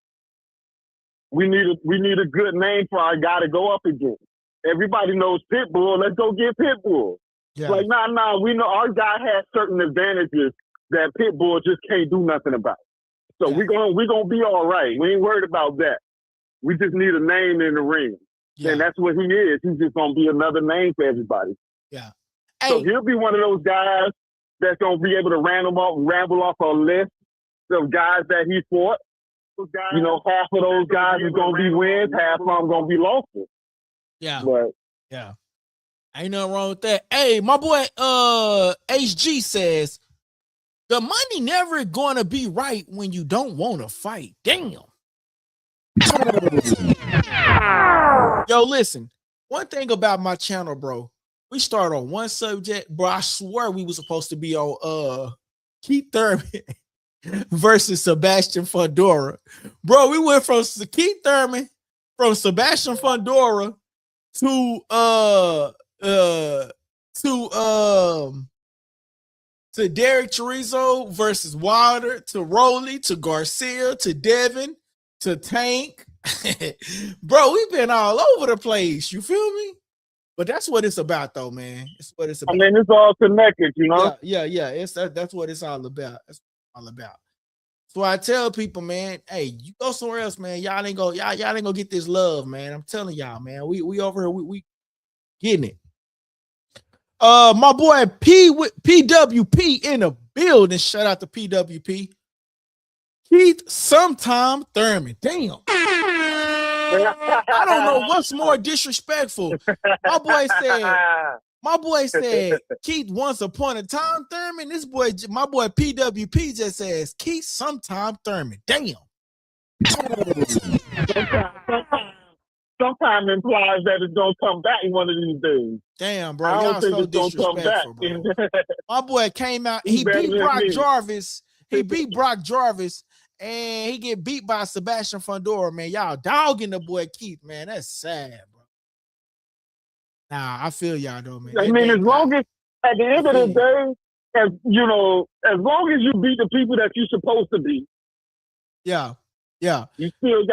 We need a good name for our guy to go up against. Everybody knows Pitbull. Let's go get Pitbull. Yeah. Like, nah, we know our guy has certain advantages that Pitbull just can't do nothing about. So we're gonna be all right. We ain't worried about that. We just need a name in the ring. Yeah. And that's what he is. He's just gonna be another name for everybody. Yeah. So he'll be one of those guys that's gonna be able to ramble off a list of guys that he fought. You know, half of those guys is gonna be wins, half of them gonna be losses. Yeah. But yeah. Ain't nothing wrong with that. Hey, my boy HG says the money never gonna be right when you don't want to fight. Damn. Yo, listen. One thing about my channel, bro. We start on one subject, bro. I swear we were supposed to be on Keith Thurman versus Sebastian Fondora. Bro, we went from Keith Thurman, from Sebastian Fondora to Derek Chorizo versus Wilder, to Rolly, to Garcia, to Devin, to Tank. Bro, we've been all over the place. You feel me? But that's what it's about, though, man. It's what it's about. I mean, it's all connected, you know. Yeah. That's what it's all about. That's what it's all about. So I tell people, man, hey, you go somewhere else, man. Y'all ain't gonna get this love, man. I'm telling y'all, man. We over here, we getting it. My boy PWP in the building. Shout out to PWP. Keith Sometime Thurman. Damn. I don't know what's more disrespectful. My boy said Keith once upon a time Thurman. My boy PWP just says Keith Sometime Thurman. Damn. Sometimes implies that it's gonna come back one of these days. Damn, bro. Y'all so disrespectful, bro. My boy came out. He beat Brock Jarvis. He beat Brock Jarvis. And he get beat by Sebastian Fondora, man. Y'all dogging the boy Keith, man. That's sad, bro. Nah, I feel y'all though, man. I mean, as long as at the end of the day, as you know, as long as you beat the people that you're supposed to beat, yeah, you still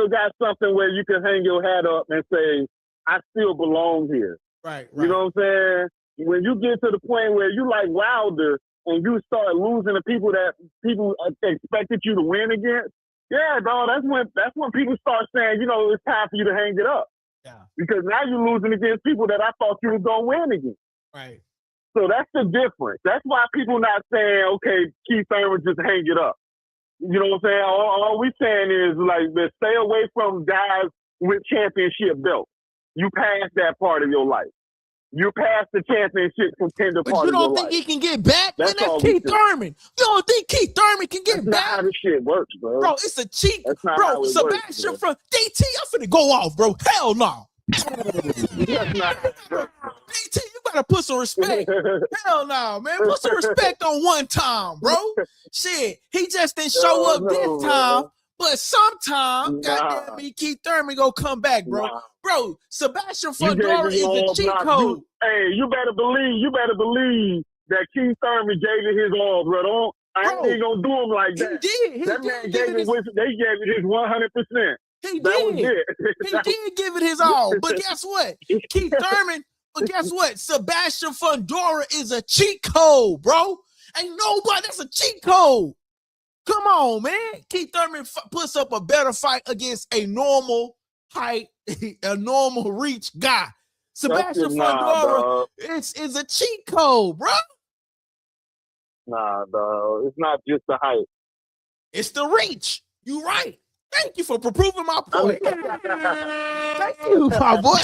got something where you can hang your hat up and say, I still belong here. Right. You know what I'm saying? When you get to the point where you like Wilder and you start losing to people that people expected you to win against, yeah, dog, that's when people start saying, you know, it's time for you to hang it up. Yeah. Because now you're losing against people that I thought you was gonna win against. Right. So that's the difference. That's why people not saying, okay, Keith Thurman, just hang it up. You know what I'm saying? All we saying is like, stay away from guys with championship belts. You passed that part of your life. You passed the championship contender But part you of your don't think life. he can get back? That's Man, all that's we Keith do. Thurman. You don't think Keith Thurman can get That's not back? how this shit works, bro. Bro, it's a cheat. That's not Bro, how it Sebastian works, from DT, I'm finna go off, bro. Hell no. That's not. DT, you gotta put some respect. Hell no, man. Put some respect on one time, bro. Shit, he just didn't show up this time. But sometime, goddamn me, Keith Thurman go come back, bro. Nah. Bro, Sebastian Fondora is a cheat code. Hey, you better believe that Keith Thurman gave it his all, bro. I ain't gonna do him like that. He did. That man gave it. They gave it his 100%. He That did. was it. He did give it his all. But guess what? Keith Thurman, but guess what? Sebastian Fondora is a cheat code, bro. Ain't nobody that's a cheat code. Come on, man. Keith Thurman puts up a better fight against a normal height, a normal reach guy. Sebastian Fondora is a cheat code, bro. Nah, dog. It's not just the height. It's the reach. You right. Thank you for proving my point. Thank you, my boy.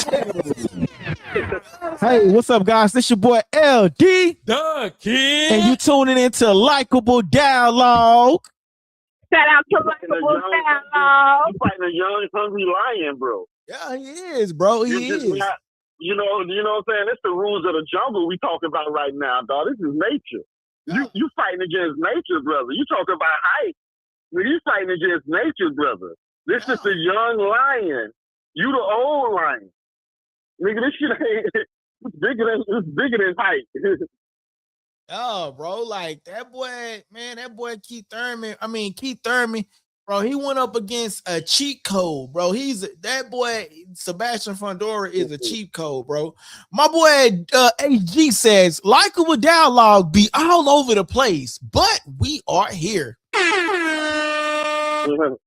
Hey, what's up, guys? This your boy LD. The Kid. And you tuning into Likable Dialogue. Shout out to Likable Dialogue. He's fighting a young, hungry lion, bro. Yeah, he is, bro. He is. You know what I'm saying? It's the rules of the jungle we talking about right now, dog. This is nature. Yeah. You fighting against nature, brother. You talking about height. You fighting against nature, brother. This is the young lion. You the old lion. Nigga, this shit ain't it's bigger than height. Oh, bro, like that boy, man, that boy Keith Thurman, bro, he went up against a cheat code, bro. That boy, Sebastian Fondora is a cheat code, bro. My boy HG says, Likable Dialogue be all over the place, but we are here.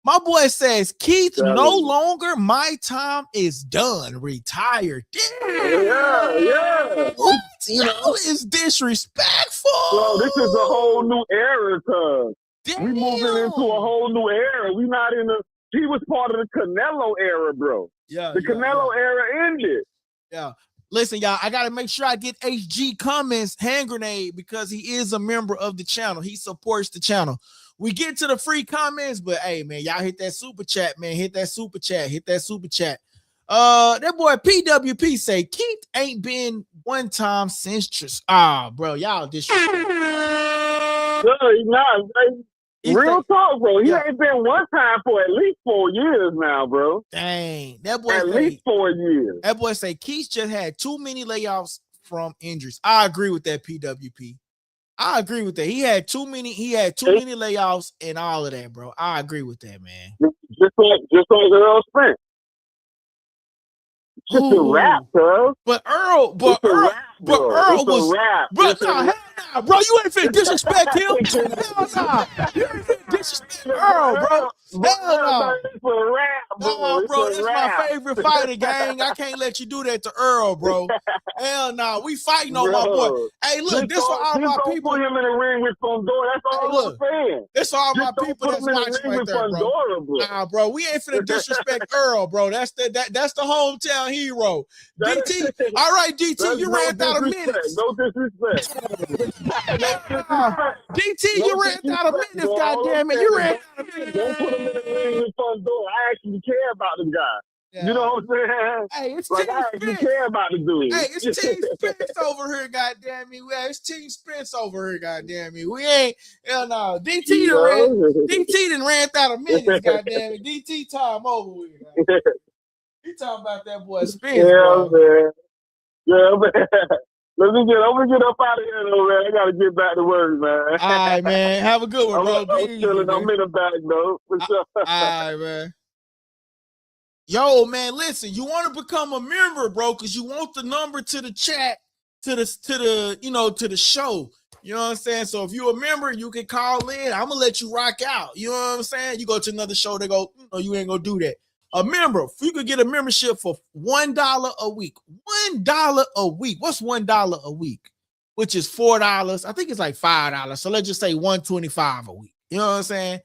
My boy says, Keith, no longer my time is done. Retired. Yeah. What? Yo, is disrespectful. Bro, this is a whole new era, cuz. We moving into a whole new era. We not in the. He was part of the Canelo era, bro. Yeah. The Canelo era ended. Yeah. Listen, y'all, I got to make sure I get HG comments, hand grenade, because he is a member of the channel. He supports the channel. We get to the free comments, but hey, man, y'all hit that super chat, man. Hit that super chat. That boy PWP say Keith ain't been one time since bro, y'all disrespect. No, he's not. Real talk, bro. He ain't been one time for at least 4 years now, bro. Dang, that boy at least 4 years. That boy say Keith just had too many layoffs from injuries. I agree with that, PWP. I agree with that. He had too many layoffs and all of that, bro. I agree with that, man. Just like Earl Spence. Just a rap, bro. But Earl was, bro, hell nah, bro, you ain't finna disrespect him. Hell nah, you ain't finna disrespect Earl, bro. Hell no, bro, that's my favorite fighter, gang. I can't let you do that to Earl, bro. Hell no, we fighting on my boy. Hey, look, this for all my people. Put him in the ring with Fondora. That's all I'm saying. This for all my people that's watching right there, bro. Nah, bro, we ain't finna disrespect Earl, bro. That's the hometown hero. DT, all right, DT, you ran out of minutes. No disrespect. DT, you ran out of minutes, goddamn it. You ran out of minutes. Don't put him in the ring with Fondora. I actually care about this guy. Yeah. You know what I'm saying? Hey, it's like, I actually care about the dude. Hey, it's Team Spence over here, goddamn me. It's Team Spence over here, goddamn me. We ain't, hell no. DT done ran out of minutes, goddamn it. DT time over with. He talking about that boy Spence, bro. Man. Yeah, man. Let me get up out of here, though, man. I gotta get back to work, man. All right, man. Have a good one, bro. I'm chilling. I'm in the back, though. For sure. All right, man. Yo, man, listen, you want to become a member, bro, because you want the number to the chat, to the show. You know what I'm saying? So if you're a member, you can call in. I'm gonna let you rock out. You know what I'm saying? You go to another show, they go, you ain't gonna do that. A member, you could get a membership for $1 a week. $1 a week. What's $1 a week? Which is $4. I think it's like $5. So let's just say $125 a week. You know what I'm saying?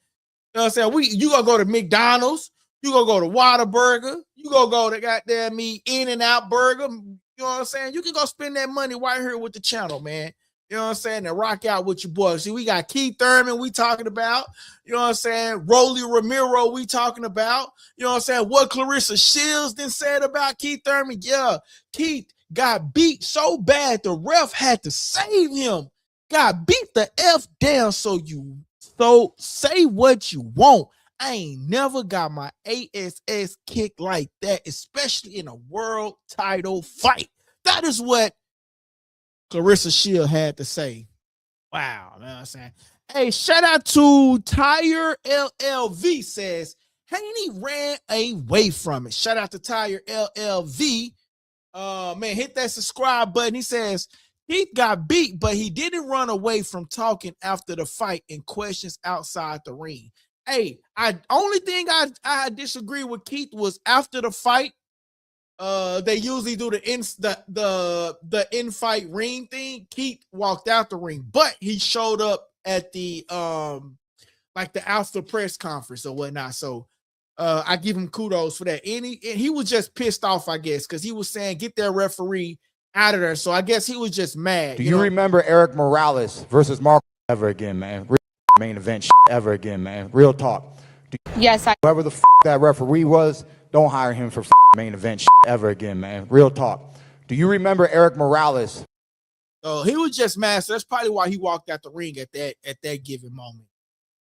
know what I'm saying? You gonna go to McDonald's, you gonna go to Whataburger, you gonna go to goddamn me In-N-Out Burger. You know what I'm saying? You can go spend that money right here with the channel, man. You know what I'm saying? And rock out with your boys. See, we got Keith Thurman we talking about. You know what I'm saying? Romero we talking about. You know what I'm saying? What Clarissa Shields then said about Keith Thurman. Yeah, Keith got beat so bad the ref had to save him. Got beat the F down. So say what you want. I ain't never got my ASS kicked like that, especially in a world title fight. That is what Clarissa Shield had to say. Wow, you know what I'm saying? Hey, shout out to Tire LLV says, Haney ran away from it. Shout out to Tire LLV. Man, hit that subscribe button. He says, Keith got beat, but he didn't run away from talking after the fight and questions outside the ring. Hey, only thing I disagree with Keith was after the fight. They usually do the in-fight ring thing. Keith walked out the ring, but he showed up at the like the after press conference or whatnot. So I give him kudos for that. And he was just pissed off, I guess, because he was saying get that referee out of there. So I guess he was just mad. Do you remember Eric Morales versus Marco ever again, man? Main event ever again, man. Real talk. Yes, Whoever the that referee was, don't hire him for main event ever again, man. Real talk. Do you remember Eric Morales? So he was just mad. So that's probably why he walked out the ring at that given moment.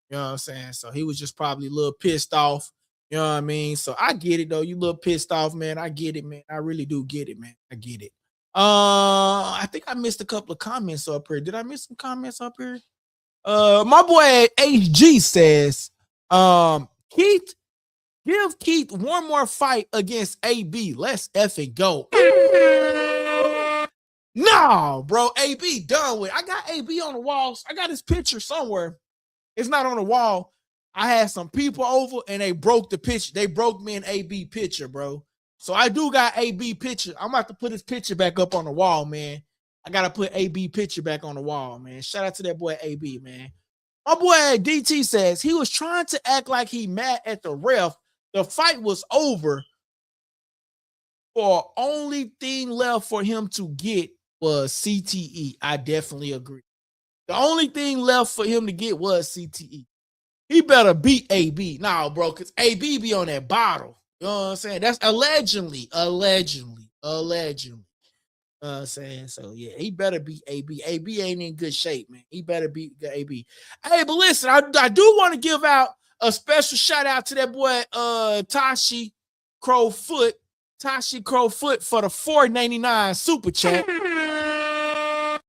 You know what I'm saying? So he was just probably a little pissed off. You know what I mean? So I get it though. You a little pissed off, man. I get it, man. I really do get it, man. I get it. I think I missed a couple of comments up here. Did I miss some comments up here? My boy HG says, Keith, give Keith one more fight against AB. Let's effing go. No, bro. AB done with. I got AB on the walls. I got his picture somewhere. It's not on the wall. I had some people over and they broke the picture. They broke me an AB picture, bro. So I do got AB picture. I'm about to put his picture back up on the wall, man. I got to put AB picture back on the wall, man. Shout out to that boy AB, man. My boy DT says he was trying to act like he mad at the ref. The fight was over. For only thing left for him to get was CTE. I definitely agree. The only thing left for him to get was CTE. He better beat AB. Nah, bro, because AB be on that bottle. You know what I'm saying? That's allegedly. You know what I'm saying? So, yeah, he better beat AB. AB ain't in good shape, man. He better beat AB. Hey, but listen, I do want to give out a special shout out to that boy, Tashi Crowfoot. Tashi Crowfoot for the $4.99 super chat.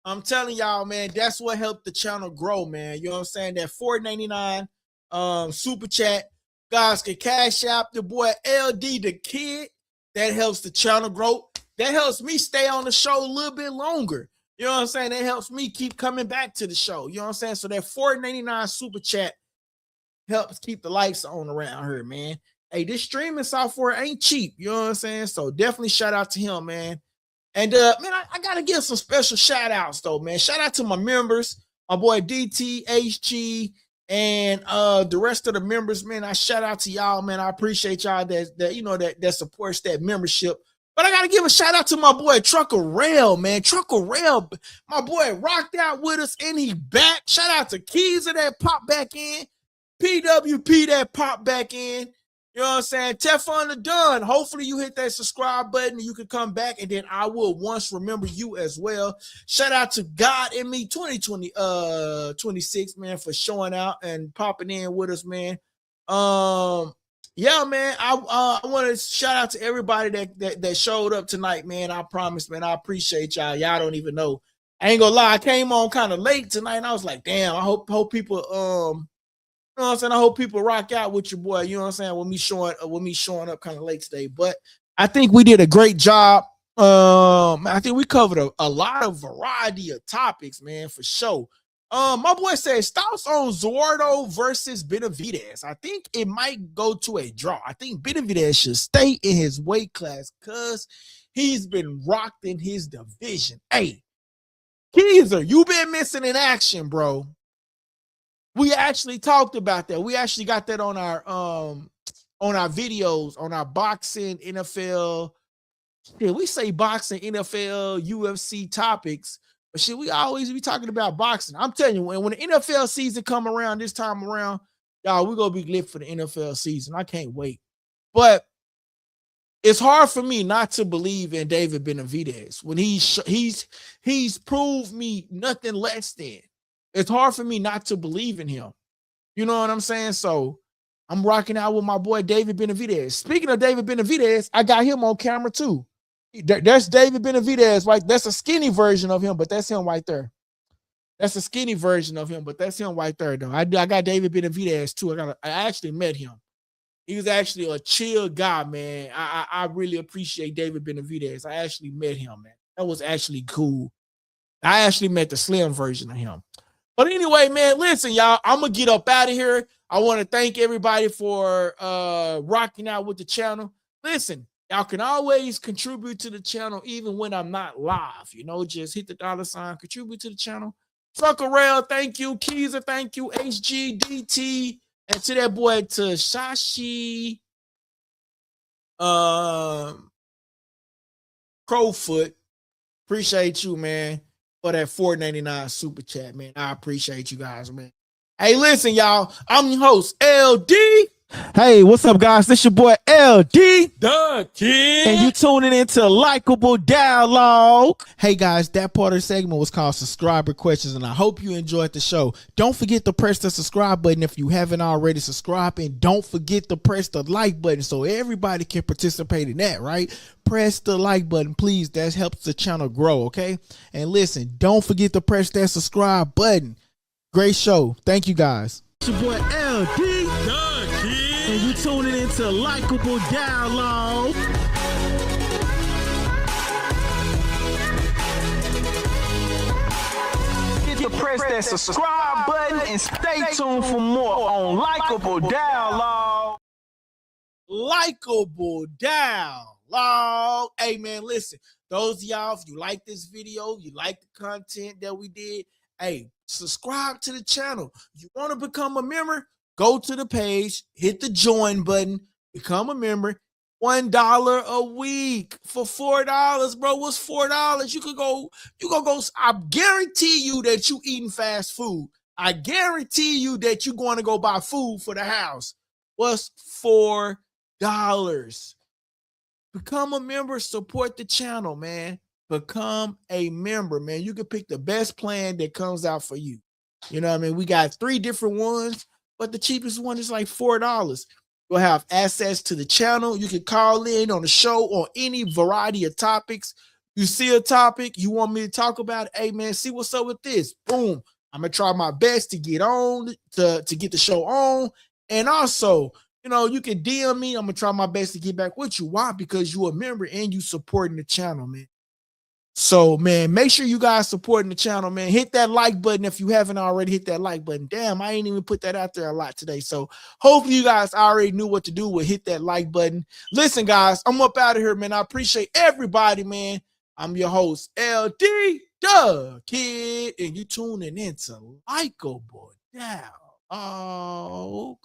I'm telling y'all, man, that's what helped the channel grow, man. You know what I'm saying? That $4.99 super chat. Guys can cash out the boy LD the Kid. That helps the channel grow. That helps me stay on the show a little bit longer. You know what I'm saying? That helps me keep coming back to the show. You know what I'm saying? So that $4.99 super chat helps keep the lights on around here, man. Hey, this streaming software ain't cheap. You know what I'm saying? So definitely shout out to him, man. And man, I gotta give some special shout outs though, man. Shout out to my members, my boy DT, HG, and the rest of the members, man. I shout out to y'all, man. I appreciate y'all that supports that membership. But I gotta give a shout out to my boy Trucker Rail, man. Trucker Rail, my boy rocked out with us and he back. Shout out to Keys that pop back in, PWP that pop back in. You know what I'm saying? Teflon the Done. Hopefully you hit that subscribe button and you can come back, and then I will once remember you as well. Shout out to God in Me 26, man, for showing out and popping in with us, man. Yeah, man. I want to shout out to everybody that showed up tonight, man. I promise, man. I appreciate y'all. Y'all don't even know. I ain't gonna lie. I came on kind of late tonight, and I was like, damn. I hope people you know what I'm saying? I hope people rock out with your boy. You know what I'm saying? With me showing up kind of late today, but I think we did a great job. I think we covered a lot of variety of topics, man, for sure. My boy says thoughts on Zordo versus Benavidez. I think it might go to a draw. I think Benavidez should stay in his weight class because he's been rocked in his division. Hey, Keezer, you been missing in action, bro. We actually talked about that. We actually got that on our videos, on our boxing, NFL. Yeah, we say boxing, NFL, UFC topics, but shit, we always be talking about boxing. I'm telling you, when the NFL season come around this time around, y'all, we're gonna be lit for the NFL season. I can't wait. But it's hard for me not to believe in David Benavidez when he's proved me nothing less than. It's hard for me not to believe in him. You know what I'm saying? So I'm rocking out with my boy David Benavidez. Speaking of David Benavidez, I got him on camera too. That's David Benavidez, right? That's a skinny version of him, but that's him right there. That's a skinny version of him, but that's him right there, though. I got David Benavidez too. I actually met him. He was actually a chill guy, man. I really appreciate David Benavidez. I actually met him, man. That was actually cool. I actually met the slim version of him. But anyway, man, listen, y'all, I'm going to get up out of here. I want to thank everybody for rocking out with the channel. Listen, y'all can always contribute to the channel even when I'm not live. You know, just hit the $, contribute to the channel. Fuckarell, thank you. Keezer, thank you. HGDT. And to that boy, to Shashi Crowfoot, appreciate you, man, for that $4.99 super chat, man. I appreciate you guys, man. Hey, listen, y'all. I'm your host, LD. Hey, what's up, guys? This your boy, LD. The Kid. And you tuning into Likable Dialogue. Hey, guys, that part of the segment was called Subscriber Questions, and I hope you enjoyed the show. Don't forget to press the subscribe button if you haven't already subscribed, and don't forget to press the like button so everybody can participate in that, right? Press the like button, please. That helps the channel grow, okay? And listen, don't forget to press that subscribe button. Great show. Thank you, guys. It's your boy, LD. The Kid. And you tuning into Likable Dialogue. Get to press that subscribe button and stay tuned for more on Likable Dialogue. Likable Dialogue. Hey, man, listen. Those of y'all, if you like this video, you like the content that we did, hey, subscribe to the channel. You want to become a member? Go to the page, hit the join button, become a member. $1 a week for $4, bro. What's $4? You could go. I guarantee you that you eating fast food. I guarantee you that you're going to go buy food for the house. What's $4? Become a member, support the channel, man. Become a member, man. You can pick the best plan that comes out for you. You know what I mean? We got 3 different ones, but the cheapest one is like $4. You'll have access to the channel. You can call in on the show on any variety of topics. You see a topic you want me to talk about, hey, man, see what's up with this. Boom. I'm going to try my best to get on, to get the show on. And also, you know, you can DM me. I'm going to try my best to get back with you. Why? Because you're a member and you supporting the channel, man. So, man, make sure you guys supporting the channel, man. Hit that like button if you haven't already. Hit that like button. Damn, I ain't even put that out there a lot today. So hopefully you guys already knew what to do with hit that like button. Listen, guys, I'm up out of here, man. I appreciate everybody, man. I'm your host, LD, the Kid, and you tuning into Likable Dialogue.